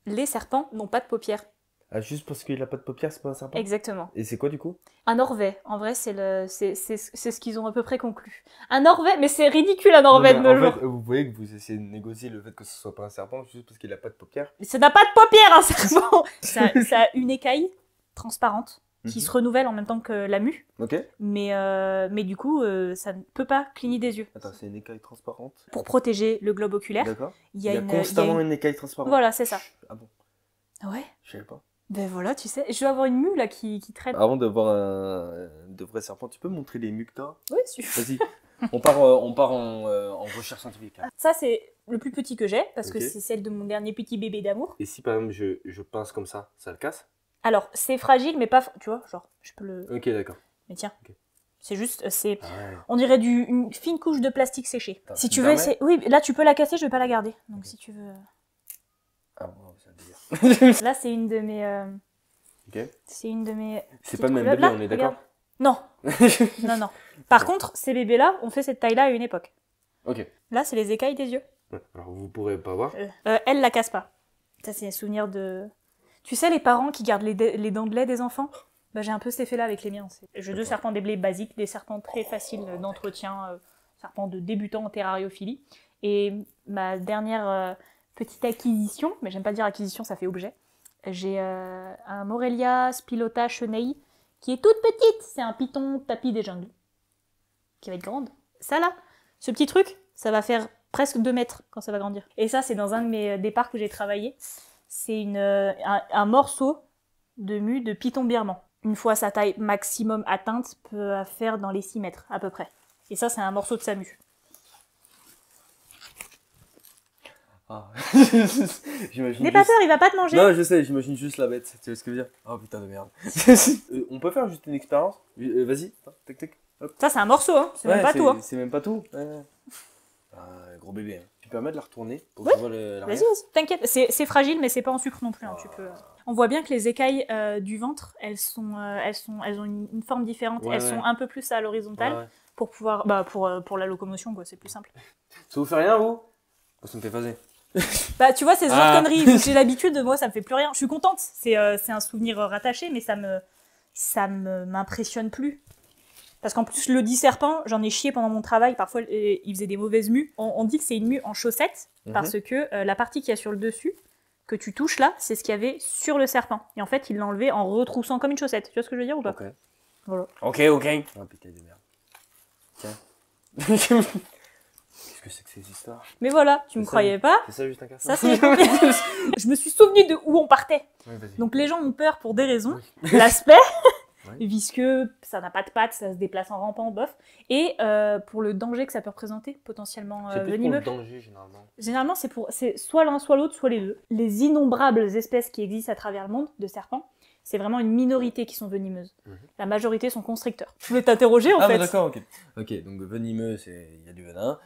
les serpents n'ont pas de paupières. Ah, juste parce qu'il a pas de paupières, c'est pas un serpent. Exactement. Et c'est quoi du coup? Un Norvais, en vrai, c'est ce qu'ils ont à peu près conclu. Un Norvais, mais c'est ridicule un Norvais de Non, mais nos en jours. fait, vous voyez que vous essayez de négocier le fait que ce soit pas un serpent juste parce qu'il a pas de paupières. Ça n'a pas de paupières, un serpent. Ça a une écaille transparente qui Mhm. se renouvelle en même temps que la mue, Ok. mais du coup, ça ne peut pas cligner des yeux. Attends, c'est une écaille transparente. Pour protéger le globe oculaire, D'accord. il Il y a constamment une... une écaille transparente. Voilà, c'est ça. Ah bon, Ouais. je savais pas. Ben voilà, tu sais, je dois avoir une mue là qui traîne. Avant de voir de vrais serpents, tu peux me montrer les mues que t'as? Oui, super. Vas-y. On part en recherche scientifique. Là. Ça, c'est le plus petit que j'ai, parce que Ok. c'est celle de mon dernier petit bébé d'amour. Et si par exemple je pince comme ça le casse? Alors, c'est fragile, mais pas... Tu vois, genre, je peux le... Ok, d'accord. Mais tiens, Ok. c'est juste... c'est Ah ouais. On dirait une fine couche de plastique séché. Attends, Si tu tu me veux permets essayer... Oui, là, tu peux la casser, je vais pas la garder. Donc, si tu veux... Ah bon, c'est un délire. Là, c'est une de mes... Ok. C'est une de mes... C'est petites pas le même couleurs. bébé, Là, on est d'accord? Non, non, non. Par contre, ces bébés-là ont fait cette taille-là à une époque. Ok. Là, c'est les écailles des yeux. Ouais, alors vous pourrez pas voir. Elle la casse pas. Ça, c'est un souvenir de... Tu sais, les parents qui gardent les dents de lait des enfants? Bah, j'ai un peu cet effet-là avec les miens. J'ai 2 serpents des blés basiques, des serpents très faciles d'entretien, serpents de débutants en terrariophilie. Et ma dernière petite acquisition, mais j'aime pas dire acquisition, ça fait objet, j'ai un Morelia spilota chenei qui est toute petite. C'est un python tapis des jungles qui va être grande. Ça là, ce petit truc, ça va faire presque 2 mètres quand ça va grandir. Et ça, c'est dans un de mes départs que j'ai travaillé. C'est un morceau de mue de python birman. Une fois sa taille maximum atteinte, peut faire dans les 6 mètres à peu près. Et ça, c'est un morceau de sa mue. Ah. J'imagine N'aie pas juste- peur, il va pas te manger. Non, je sais, j'imagine juste la bête. Tu vois ce que je veux dire? Oh putain de merde. On peut faire juste une expérience? Vas-y, tac tac. Hop. Ça, c'est un morceau, hein. C'est même pas Ouais, tout. Hein. C'est même pas tout. Ouais. Ah, gros bébé. Hein. Tu peux permets de la retourner pour Oui. que je vois l'arrière. Vas-y, t'inquiète. C'est fragile, mais c'est pas en sucre non plus. Hein, tu peux... On voit bien que les écailles du ventre, elles ont une forme différente. Ouais, elles sont un peu plus à l'horizontale Ouais. pour pouvoir, pour la locomotion, quoi. C'est plus simple. Ça vous fait rien, vous? Ça me fait phaser. Bah, tu vois, c'est ce genre de conneries. J'ai l'habitude, moi, ça me fait plus rien. Je suis contente. C'est un souvenir rattaché, mais ça m'impressionne plus. Parce qu'en plus, le dit serpent, j'en ai chié pendant mon travail. Parfois, il faisait des mauvaises mues. On dit que c'est une mue en chaussette, parce que la partie qu'il y a sur le dessus, que tu touches là, c'est ce qu'il y avait sur le serpent. Et en fait, il l'a enlevé en retroussant comme une chaussette. Tu vois ce que je veux dire ou pas? Ok. Voilà. Ok. Oh putain de merde. Tiens. Qu'est-ce que c'est que ces histoires? Mais voilà, tu me croyais pas? C'est ça, juste un carton? Ça, c'est... Je me suis souvenu de où on partait. Ouais, vas-y. Donc les gens ont peur pour des raisons. Oui. L'aspect, Ouais. visqueux, ça n'a pas de pattes, ça se déplace en rampant, bof. Et pour le danger que ça peut représenter, potentiellement C'est plus venimeux. pour le danger, généralement. Généralement, c'est soit l'un, soit l'autre, soit les deux. Les innombrables espèces qui existent à travers le monde de serpents, c'est vraiment une minorité qui sont venimeuses. La majorité sont constricteurs. Je voulais t'interroger en fait. Ah, mais d'accord, ok. Ok, donc venimeux, il y a du venin.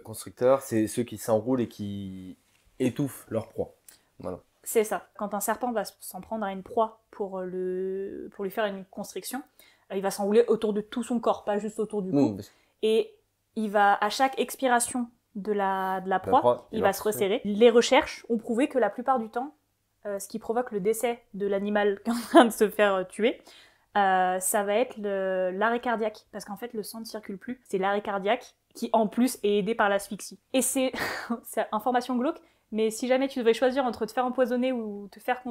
Constricteur, c'est ceux qui s'enroulent et qui étouffent leur proie. Voilà. C'est ça. Quand un serpent va s'en prendre à une proie pour lui faire une constriction, il va s'enrouler autour de tout son corps, pas juste autour du cou. Oui, Et il va, à chaque expiration de la proie, il va se resserrer. resserrer. Les recherches ont prouvé que la plupart du temps, ce qui provoque le décès de l'animal qui est en train de se faire tuer, ça va être l'arrêt cardiaque. Parce qu'en fait, le sang ne circule plus. C'est l'arrêt cardiaque qui, en plus, est aidé par l'asphyxie. Et c'est information glauque, mais si jamais tu devais choisir entre te faire empoisonner ou te faire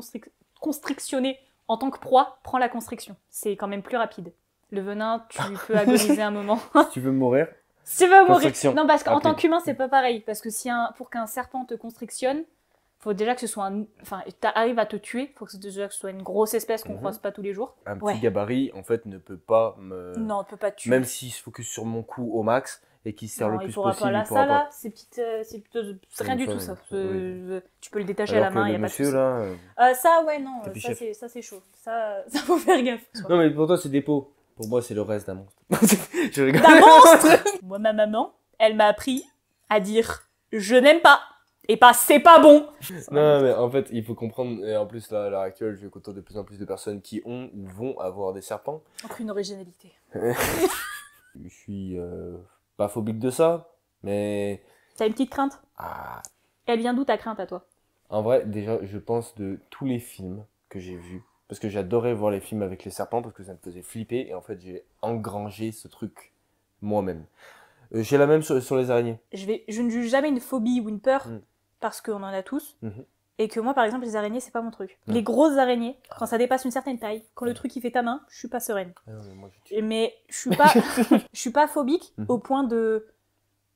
constrictionner en tant que proie, prends la constriction. C'est quand même plus rapide. Le venin, tu peux agoniser un moment. Si tu veux mourir. Si tu veux mourir. Constriction. Non, parce qu'en Rapide. tant qu'humain, c'est pas pareil. Parce que pour qu'un serpent te constrictionne, faut déjà que ce soit arrive à te tuer, faut que déjà que ce soit une grosse espèce qu'on croise pas tous les jours. Un petit Ouais. gabarit, en fait, ne peut pas me... Non, on peut pas te tuer. Même s'il se focus sur mon cou au max et qu'il se serre Non, le il plus pourra possible, pas là, il pourra ça pas. là, c'est rien du tout ça. Tu peux le détacher à la Alors que main, il y le a pas de monsieur, souci. là... Ça, ouais, non, Tapis ça chef. c'est chaud. Ça faut faire gaffe. Non, mais pour toi, c'est des peaux. Pour moi, c'est le reste d'un monstre. Je rigole. D'un monstre. Moi, ma maman, elle m'a appris à dire je n'aime pas et pas c'est pas bon. Non, mais en fait, il faut comprendre, et en plus, là, à l'heure actuelle, je côtoie de plus en plus de personnes qui ont ou vont avoir des serpents. Aucune originalité. Je suis pas phobique de ça, mais... T'as une petite crainte? Ah, Elle vient d'où ta crainte à toi? en vrai, déjà, je pense de tous les films que j'ai vus, parce que j'adorais voir les films avec les serpents, parce que ça me faisait flipper, et en fait, j'ai engrangé ce truc moi-même. J'ai la même sur les araignées. Je ne juge jamais une phobie ou une peur Mm. parce qu'on en a tous. Mhm. Et que moi, par exemple, les araignées, c'est pas mon truc. Mm. Les grosses araignées, quand ça dépasse une certaine taille, quand le truc il fait ta main, je suis pas sereine. Ah non, mais moi, je tue. Mais je suis pas, je suis pas phobique Mhm. au point de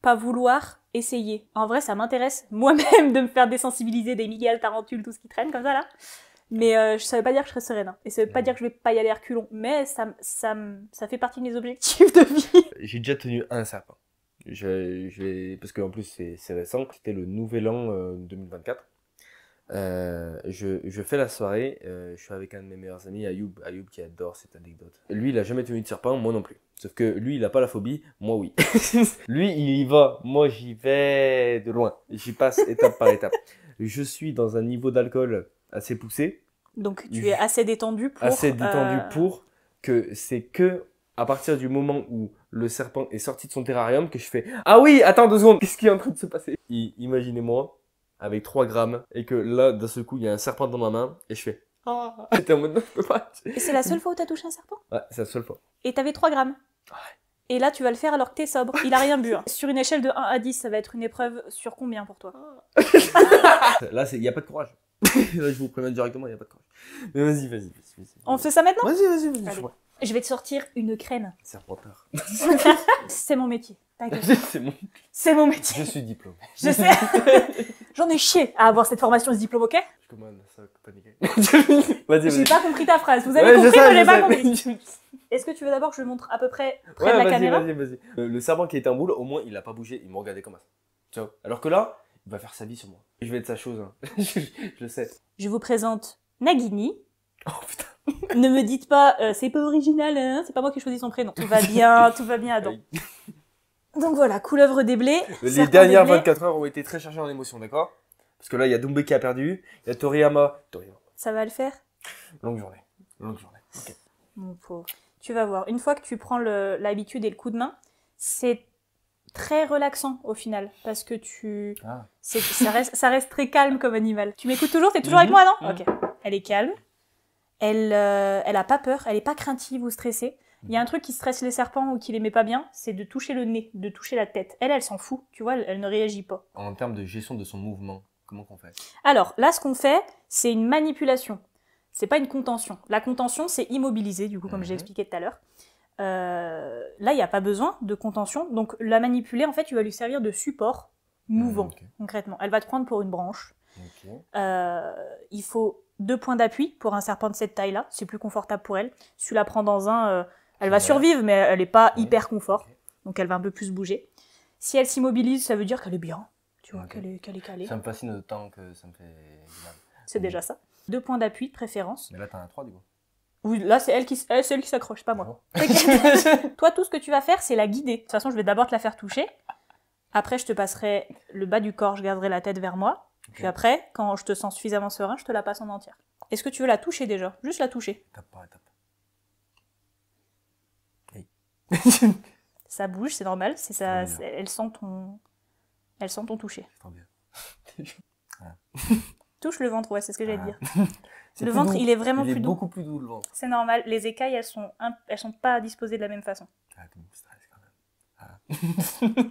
pas vouloir essayer. En vrai, ça m'intéresse moi-même de me faire désensibiliser des migales, tarentules, tout ce qui traîne comme ça là. Mais ça veut pas dire que je serai sereine. Hein. Et ça veut pas dire que je vais pas y aller à reculons. Mais ça fait partie de mes objectifs de vie. J'ai déjà tenu un serpent. Parce qu'en plus, c'est récent. C'était le nouvel an 2024. Je fais la soirée. Je suis avec un de mes meilleurs amis, Ayoub qui adore cette anecdote. Lui, il a jamais tenu de serpent, moi non plus. Sauf que lui, il a pas la phobie, moi oui. Lui, il y va. Moi, j'y vais de loin. J'y passe étape par étape. Je suis dans un niveau d'alcool assez poussé. Donc tu es assez détendu pour que c'est que à partir du moment où le serpent est sorti de son terrarium que je fais « Ah oui, attends 2 secondes, qu'est-ce qui est en train de se passer ?» Imaginez-moi avec 3 grammes et que là, d'un seul coup, il y a un serpent dans ma main et je fais « Ah !» J'étais en mode « Non, je peux pas !» Et c'est la seule fois où t'as touché un serpent? Ouais, c'est la seule fois. Et t'avais 3 grammes. Et là, tu vas le faire alors que t'es sobre. Il a rien bu. Hein. Sur une échelle de 1 à 10, ça va être une épreuve sur combien pour toi? Là, il n'y a pas de courage. Là, je vous préviens directement, il n'y a pas de courage. Mais vas-y. On fait ça maintenant? Vas-y. Allez. Je vais te sortir une crème. Serpentard. C'est mon métier. T'inquiète. C'est mon métier. Je suis diplômé. Je sais. J'en ai chié à avoir cette formation, ce diplôme, ok? Je commande ça, paniquer. Vas-y. J'ai pas compris ta phrase. Vous avez compris, mais j'ai pas compris. compris. Est-ce que tu veux d'abord que je montre à peu près près de la caméra? Vas-y. Le serpent qui était en boule, au moins, il a pas bougé, il me regardait comme ça. Ciao. Alors que là, il va faire sa vie sur moi. Je vais être sa chose, hein. je le sais. Je vous présente Nagini. Oh putain. Ne me dites pas, c'est pas original, hein, c'est pas moi qui ai choisi son prénom. Tout va bien, Adam. Donc voilà, couleuvre des blés. Les serpent dernières des blés. 24 heures ont été très chargées en émotions, d'accord? Parce que là, il y a Doumbé qui a perdu, il y a Toriyama. Ça va le faire? Longue journée. Longue journée. Ok. Mon pauvre. Tu vas voir, une fois que tu prends l'habitude et le coup de main, c'est très relaxant au final, parce que ça reste très calme comme animal. Tu m'écoutes toujours? T'es toujours avec moi, non? Ok. Elle est calme, elle a pas peur, elle est pas craintive ou stressée. Il y a un truc qui stresse les serpents ou qui les met pas bien, c'est de toucher le nez, de toucher la tête. Elle s'en fout, tu vois, elle ne réagit pas. En termes de gestion de son mouvement, comment qu'on fait? Alors, là, ce qu'on fait, c'est une manipulation. C'est pas une contention. La contention, c'est immobiliser, du coup, comme j'ai expliqué tout à l'heure. Là, il n'y a pas besoin de contention. Donc, la manipuler, en fait, tu vas lui servir de support mouvant, concrètement. Elle va te prendre pour une branche. Il faut 2 points d'appui pour un serpent de cette taille-là. C'est plus confortable pour elle. Si tu la prends dans un... elle va survivre, mais elle n'est pas hyper confort. Donc, elle va un peu plus bouger. Si elle s'immobilise, ça veut dire qu'elle est bien. Tu vois, qu'elle est calée. Ça me fascine autant que ça me fait mal. C'est déjà ça. 2 points d'appui de préférence. Mais là, t'en as 3 du coup. Oui, là, c'est elle qui s'accroche, pas moi. Toi, tout ce que tu vas faire, c'est la guider. De toute façon, je vais d'abord te la faire toucher. Après, je te passerai le bas du corps, je garderai la tête vers moi. Puis après, quand je te sens suffisamment serein, je te la passe en entière. Est-ce que tu veux la toucher déjà? Juste la toucher. Tape par étape. Ça bouge, c'est normal. Elle sent ton toucher. C'est trop bien. Touche le ventre, ouais, c'est ce que j'allais te dire. Le ventre, il est vraiment plus doux. Il est beaucoup plus doux, le ventre. C'est normal. Les écailles, elles sont pas disposées de la même façon. Ah, t'es mon stress quand même.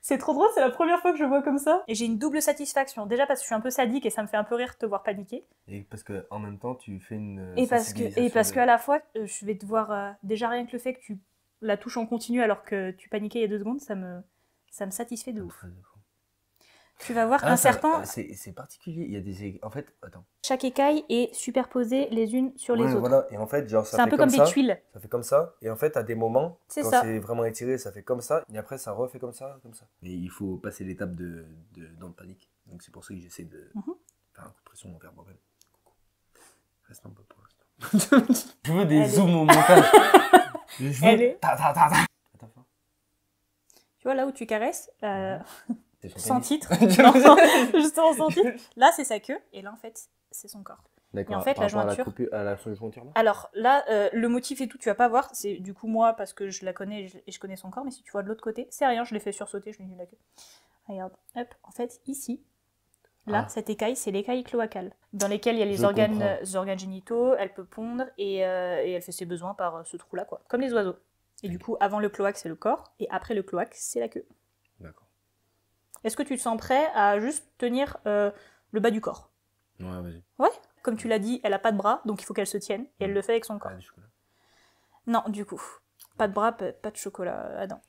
C'est trop drôle, c'est la première fois que je vois comme ça. Et j'ai une double satisfaction. Déjà parce que je suis un peu sadique et ça me fait un peu rire de te voir paniquer. Et parce que en même temps, tu fais une Et parce qu'à la fois, je vais te voir... déjà rien que le fait que tu la touches en continu alors que tu paniquais il y a 2 secondes, ça me satisfait de ouf. Tu vas voir un serpent... C'est particulier, il y a des... En fait, attends. Chaque écaille est superposée les unes sur les autres. Voilà, et en fait, genre, ça c'est un peu comme des tuiles. Ça fait comme ça, et en fait, à des moments, quand ça. c'est vraiment étiré, ça fait comme ça, et après, ça refait comme ça, comme ça. Mais il faut passer l'étape dans le panique. Donc c'est pour ça que j'essaie de faire un coup de pression envers moi-même. Coucou. Reste un peu pour l'instant. Je veux des zooms au montage. Je veux... Attends. Tu vois, là où tu caresses... sans titre. Non, justement sans titre. Là, c'est sa queue, et là, en fait, c'est son corps. D'accord. Et en fait, la jointure... à la jointure, là. Alors là, le motif et tout, tu vas pas voir. C'est du coup moi, parce que je la connais et je connais son corps, mais si tu vois de l'autre côté, c'est rien, je l'ai fait sursauter, je lui ai mis la queue. Regarde, hop, en fait, ici, là, cette écaille, c'est l'écaille cloacale, dans lesquelles il y a les organes génitaux, elle peut pondre, et elle fait ses besoins par ce trou-là, quoi. Comme les oiseaux. Et du coup, avant le cloaque, c'est le corps, et après le cloaque, c'est la queue. D'accord. Est-ce que tu te sens prêt à juste tenir le bas du corps? Ouais, vas-y. Ouais. Comme tu l'as dit, elle a pas de bras, donc il faut qu'elle se tienne, et elle le fait avec son corps. Ah, du chocolat. Non, du coup. Pas de bras, pas de chocolat. Ah non.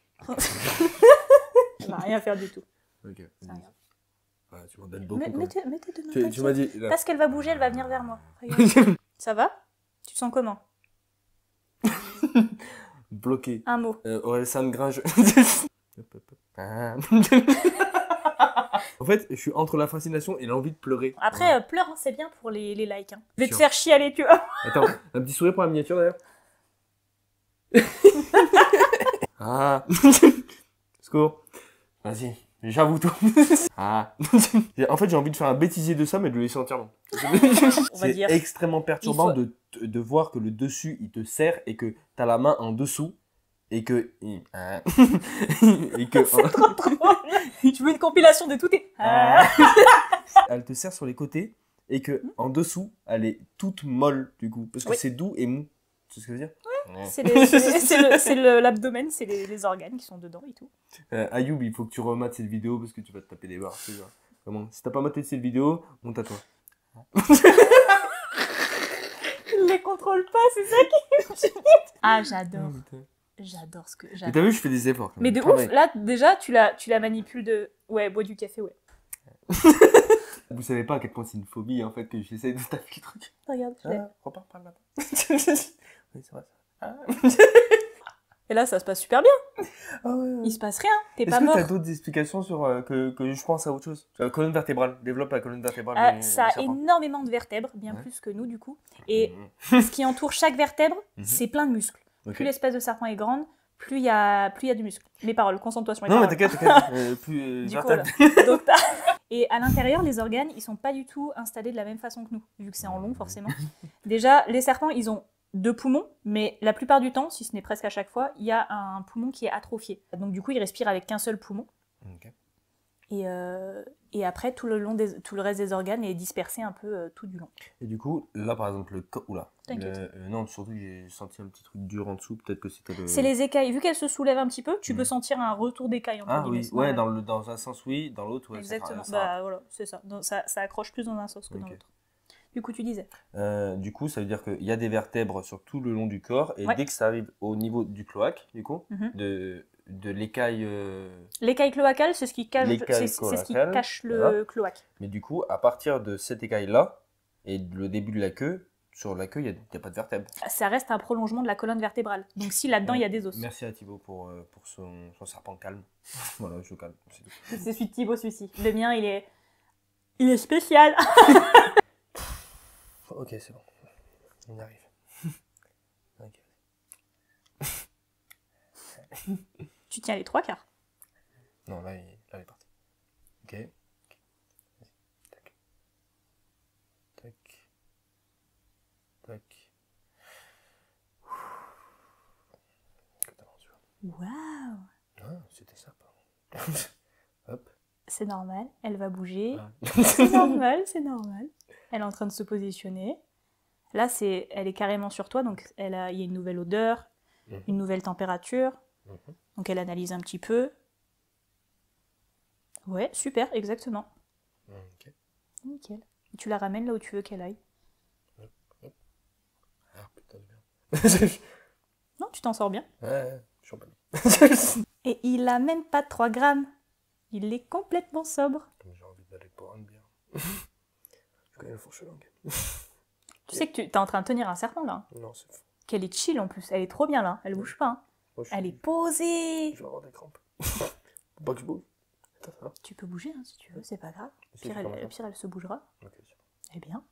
Elle va rien faire du tout. Ok. Ouais, tu m'en donnes beaucoup. Mets tes 2 mains. Tu m'as dit... Là. Parce qu'elle va bouger, elle va venir vers moi. Regarde. Ça va? Tu te sens comment? Bloqué. Un mot. Orelsan Gringe. En fait, je suis entre la fascination et l'envie de pleurer. Après, pleure, hein, c'est bien pour les likes. Hein. Je vais te faire chialer, tu vois. Attends, un petit sourire pour la miniature d'ailleurs. Ah. Secours. Vas-y, j'avoue tout. Ah. En fait, j'ai envie de faire un bêtisier de ça, mais de le laisser entièrement. C'est extrêmement perturbant de voir que le dessus, il te serre et que t'as la main en dessous. Et que... C'est trop drôle. Tu veux une compilation de tout tes... Elle te serre sur les côtés et que en dessous, elle est toute molle du coup. Parce que c'est doux et mou. Tu sais ce que je veux dire? Ouais. C'est l'abdomen, c'est les organes qui sont dedans et tout. Ayoub, il faut que tu remates cette vidéo parce que tu vas te taper des barres. Vraiment. Si t'as pas maté cette vidéo, monte à toi. Il les contrôle pas, c'est ça qui... Ah, j'adore. J'adore ce que j'adore. Et t'as vu, je fais des efforts. Mais de ouf, là déjà tu la manipules de... Ouais, bois du café, ouais. Vous savez pas à quel point c'est une phobie en fait que j'essaie de taper le truc. Regarde, je l'ai. Repars par là. Oui, c'est vrai ça. Et là ça se passe super bien. Ah ouais. Il se passe rien, t'es pas Est-ce mort. que t'as d'autres explications sur que je pense à autre chose? Colonne vertébrale, développe la colonne vertébrale. Ça a énormément de vertèbres, bien plus que nous du coup. Et ce qui entoure chaque vertèbre, c'est plein de muscles. Plus l'espèce de serpent est grande, plus il y a du muscle. Les paroles, concentre-toi sur les Non, mais paroles. t'inquiète. Plus Du coup, vertèbre. voilà. Donc, et à l'intérieur, les organes, ils sont pas du tout installés de la même façon que nous, vu que c'est en long, forcément. Déjà, les serpents, ils ont 2 poumons, mais la plupart du temps, si ce n'est presque à chaque fois, il y a un poumon qui est atrophié. Donc du coup, ils respirent avec qu'un seul poumon. Ok. Et après, tout le reste des organes est dispersé un peu tout du long. Et du coup, là par exemple, oula. T'inquiète. Non, surtout que j'ai senti un petit truc dur en dessous, peut-être que c'était le. C'est les écailles. Vu qu'elles se soulèvent un petit peu, tu peux sentir un retour d'écailles. Ah oui, ouais, dans un sens oui, dans l'autre, ouais. Exactement. Ça Voilà, c'est ça. Donc, ça accroche plus dans un sens que dans l'autre. Du coup, tu disais. Du coup, ça veut dire qu'il y a des vertèbres sur tout le long du corps, et dès que ça arrive au niveau du cloaque, du coup, de l'écaille. L'écaille cloacale, c'est ce qui cache, le cloaque. Mais du coup, à partir de cette écaille-là, et le début de la queue, sur la queue, il n'y a pas de vertèbres. Ça reste un prolongement de la colonne vertébrale. Donc si là-dedans, il y a des os. Merci à Thibaut pour son serpent calme. Voilà, je calme. C'est celui de Thibaut, celui-ci. Le mien, il est spécial. Ok, c'est bon. On y arrive. Tu tiens les 3/4. Non, là, il est parti. Ok. Tac. Tac. Tac. Waouh. Ah, c'était ça, pardon. Hop. C'est normal, elle va bouger. Ah. C'est normal. Elle est en train de se positionner. Là, elle est carrément sur toi, donc il y a une nouvelle odeur, une nouvelle température. Donc elle analyse un petit peu. Ouais, super, exactement. Ok. Nickel. Et tu la ramènes là où tu veux qu'elle aille. Ah putain de merde. Non, tu t'en sors bien. Ouais, je suis en panne. Et il a même pas 3 grammes. Il est complètement sobre. J'ai envie d'aller boire une bière. Je connais la fourche langue. Tu sais que tu es en train de tenir un serpent là. Non, c'est faux. Qu'elle est chill en plus. Elle est trop bien là. Elle bouge pas. Hein. Moi, Elle est posée. Je vais avoir des crampes. Faut pas que je bouge. Ça va. Tu peux bouger hein, si tu veux, c'est pas grave. Au pire, elle se bougera. Ok, c'est bon. Elle est bien.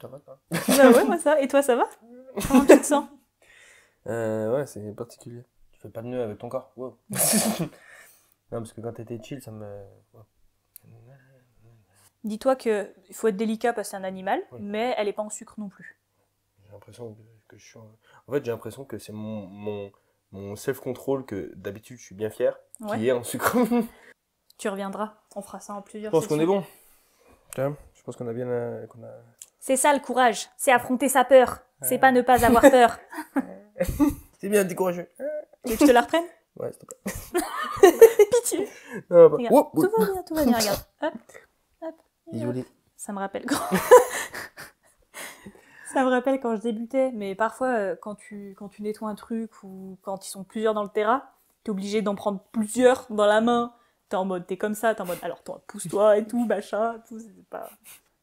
Ça va, ça Bah ouais, moi ça. Et toi, ça va? Comment tu te sens? Ouais, c'est particulier. Tu fais pas de nœud avec ton corps. Wow. Non, parce que quand t'étais chill, ça me... Ouais. Dis-toi qu'il faut être délicat parce que c'est un animal, mais elle est pas en sucre non plus. J'ai l'impression que je suis... En fait, j'ai l'impression que c'est mon self-control, que d'habitude je suis bien fier, qui est en sucre. Tu reviendras, on fera ça en plusieurs. Je pense qu'on est bon. Je pense qu'on a bien... C'est ça le courage, c'est affronter sa peur, c'est pas ne pas avoir peur. C'est bien, t'es courageux. Tu veux que je te la reprenne? Ouais, s'il te plaît. Pitié. Non, bah... Regarde, tout va bien, regarde. Hop, hop. Joli. Ça me rappelle quand... Ça me rappelle quand je débutais, mais parfois, quand tu nettoies un truc ou quand ils sont plusieurs dans le terrain, t'es obligé d'en prendre plusieurs dans la main. T'es comme ça, t'es en mode, alors toi, pousse-toi et tout, machin, tout, c'est pas...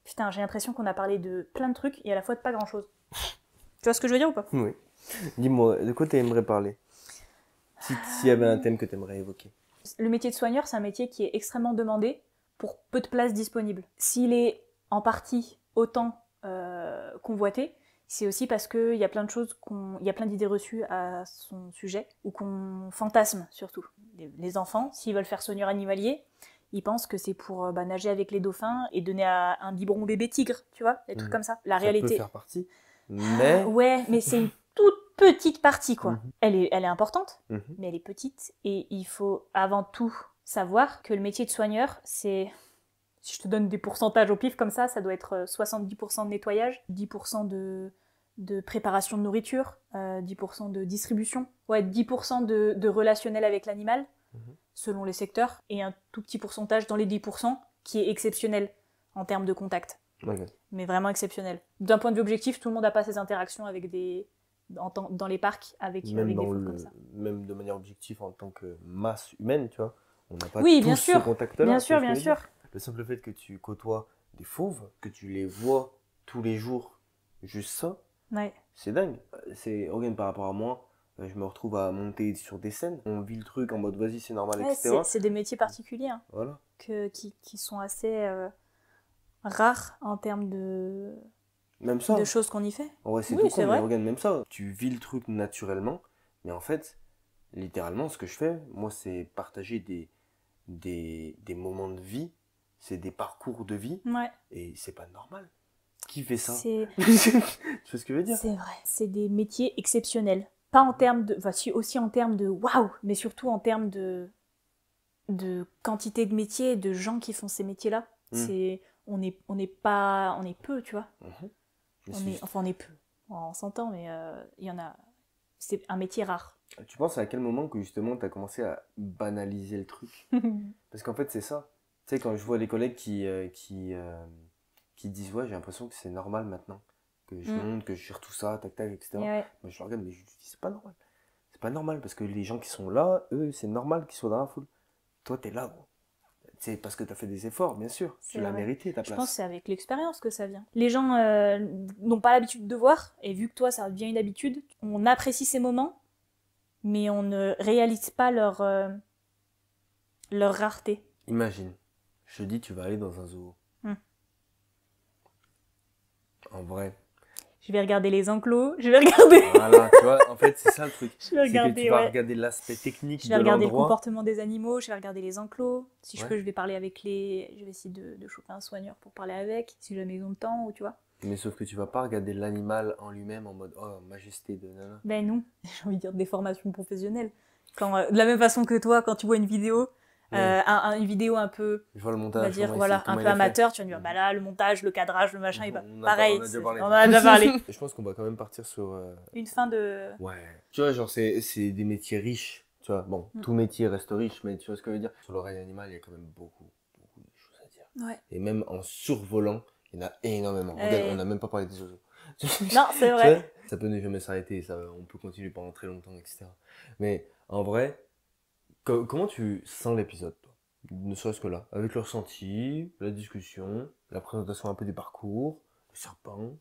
Putain, j'ai l'impression qu'on a parlé de plein de trucs et à la fois de pas grand-chose. Tu vois ce que je veux dire ou pas? Oui. Dis-moi, de quoi t'aimerais parler? S'il y avait un thème que t'aimerais évoquer. Le métier de soigneur, c'est un métier qui est extrêmement demandé pour peu de places disponibles. S'il est en partie autant convoité, c'est aussi parce qu'il y a plein de choses, il y a plein d'idées reçues à son sujet, ou qu'on fantasme surtout. Les enfants, s'ils veulent faire soigneur animalier, ils pensent que c'est pour nager avec les dauphins et donner un biberon bébé tigre, tu vois, des trucs comme ça. La réalité... Ça peut faire partie, mais... Ouais, mais c'est une toute petite partie, quoi. Elle est importante, mais elle est petite, et il faut avant tout savoir que le métier de soigneur, c'est... Si je te donne des pourcentages au pif comme ça doit être 70% de nettoyage, 10% de préparation de nourriture, 10% de distribution, 10% de relationnel avec l'animal, selon les secteurs, et un tout petit pourcentage dans les 10% qui est exceptionnel en termes de contact. Okay. Mais vraiment exceptionnel. D'un point de vue objectif, tout le monde n'a pas ces interactions avec dans les parcs avec des fauves comme ça. Même de manière objective en tant que masse humaine, tu vois. On n'a pas bien tous sûr, ce contact-là. Bien sûr. Le simple fait que tu côtoies des fauves, que tu les vois tous les jours, juste ça, c'est dingue. C'est Organe par rapport à moi. Je me retrouve à monter sur des scènes. On vit le truc en mode vas-y, c'est normal, etc. C'est des métiers particuliers hein, voilà. qui sont assez rares en termes de choses qu'on y fait. Ouais, c'est vrai. Organe, même ça. Tu vis le truc naturellement, mais en fait, littéralement, ce que je fais, moi, c'est partager des moments de vie, c'est des parcours de vie, Ouais. et c'est pas normal. Qui fait ça? C'est Tu vois ce que je veux dire? c'est vrai. C'est des métiers exceptionnels. Pas en termes de... Enfin, si, aussi en termes de waouh, mais surtout en termes de quantité de métiers et de gens qui font ces métiers-là. C'est... On est peu, tu vois. On est peu. On s'entend, mais il y en a... C'est un métier rare. Tu penses à quel moment que justement tu as commencé à banaliser le truc? Parce qu'en fait, c'est ça. Tu sais, quand je vois des collègues qui disent, ouais, j'ai l'impression que c'est normal maintenant. Que je monte, que je gère tout ça, tac, tac, etc. Ouais. Moi, je le regarde, mais je dis, c'est pas normal. C'est pas normal parce que les gens qui sont là, eux, c'est normal qu'ils soient dans la foule. Toi, t'es là, gros. C'est parce que t'as fait des efforts, bien sûr. Tu l'as mérité, ta place. Je pense que c'est avec l'expérience que ça vient. Les gens n'ont pas l'habitude de voir, et vu que toi, ça devient une habitude, on apprécie ces moments, mais on ne réalise pas leur rareté. Imagine, je te dis, tu vas aller dans un zoo. En vrai. Je vais regarder les enclos, je vais regarder... Voilà, tu vois, en fait, c'est ça le truc. Je vais regarder, tu vas regarder l'aspect technique de je vais regarder le l'endroit. comportement des animaux, je vais regarder les enclos. Si je peux, je vais parler avec les... Je vais essayer de choper un soigneur pour parler avec, si jamais ils ont le temps, ou tu vois. Mais sauf que tu vas pas regarder l'animal en lui-même en mode « Oh, majesté de nana ». Ben non, j'ai envie de dire des formations professionnelles. Quand, de la même façon que toi, quand tu vois une vidéo... une vidéo un peu, je vois le montage, on va dire, voilà, un peu amateur, tu vas me dire, bah là, le montage, le cadrage, le machin, pareil, on en a déjà parlé. Je pense qu'on va quand même partir sur... Une fin de... Ouais. Tu vois, genre, c'est des métiers riches, tu vois. Bon, tout métier reste riche, mais tu vois ce que je veux dire. Sur l'oreille animale, il y a quand même beaucoup de choses à dire. Ouais. Et même en survolant, il y en a énormément. Regarde, on n'a même pas parlé des oiseaux. Non, c'est vrai. Ça peut ne jamais s'arrêter, ça, on peut continuer pendant très longtemps, etc. Mais en vrai... Comment tu sens l'épisode, toi? Ne serait-ce que là, avec le ressenti, la discussion, la présentation un peu du parcours, le serpent.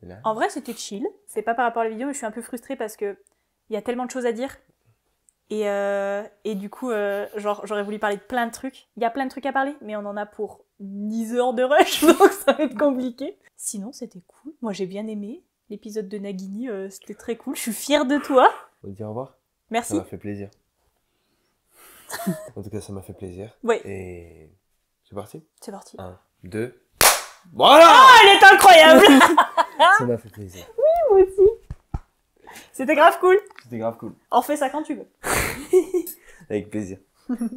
Là. En vrai, c'était chill. C'est pas par rapport à la vidéo, mais je suis un peu frustrée parce que il y a tellement de choses à dire. Et du coup, genre, j'aurais voulu parler de plein de trucs. Il y a plein de trucs à parler, mais on en a pour 10 heures de rush, donc ça va être compliqué. Sinon, c'était cool. Moi, j'ai bien aimé l'épisode de Nagini, c'était très cool. Je suis fière de toi. On te dit au revoir. Merci. Ça m'a fait plaisir. En tout cas, ça m'a fait plaisir. Oui. Et c'est parti? C'est parti. 1, 2. Voilà! Ah, elle est incroyable! Ça m'a fait plaisir. Oui, moi aussi. C'était grave cool. C'était grave cool. On fait ça quand tu veux. Avec plaisir.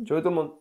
Ciao tout le monde.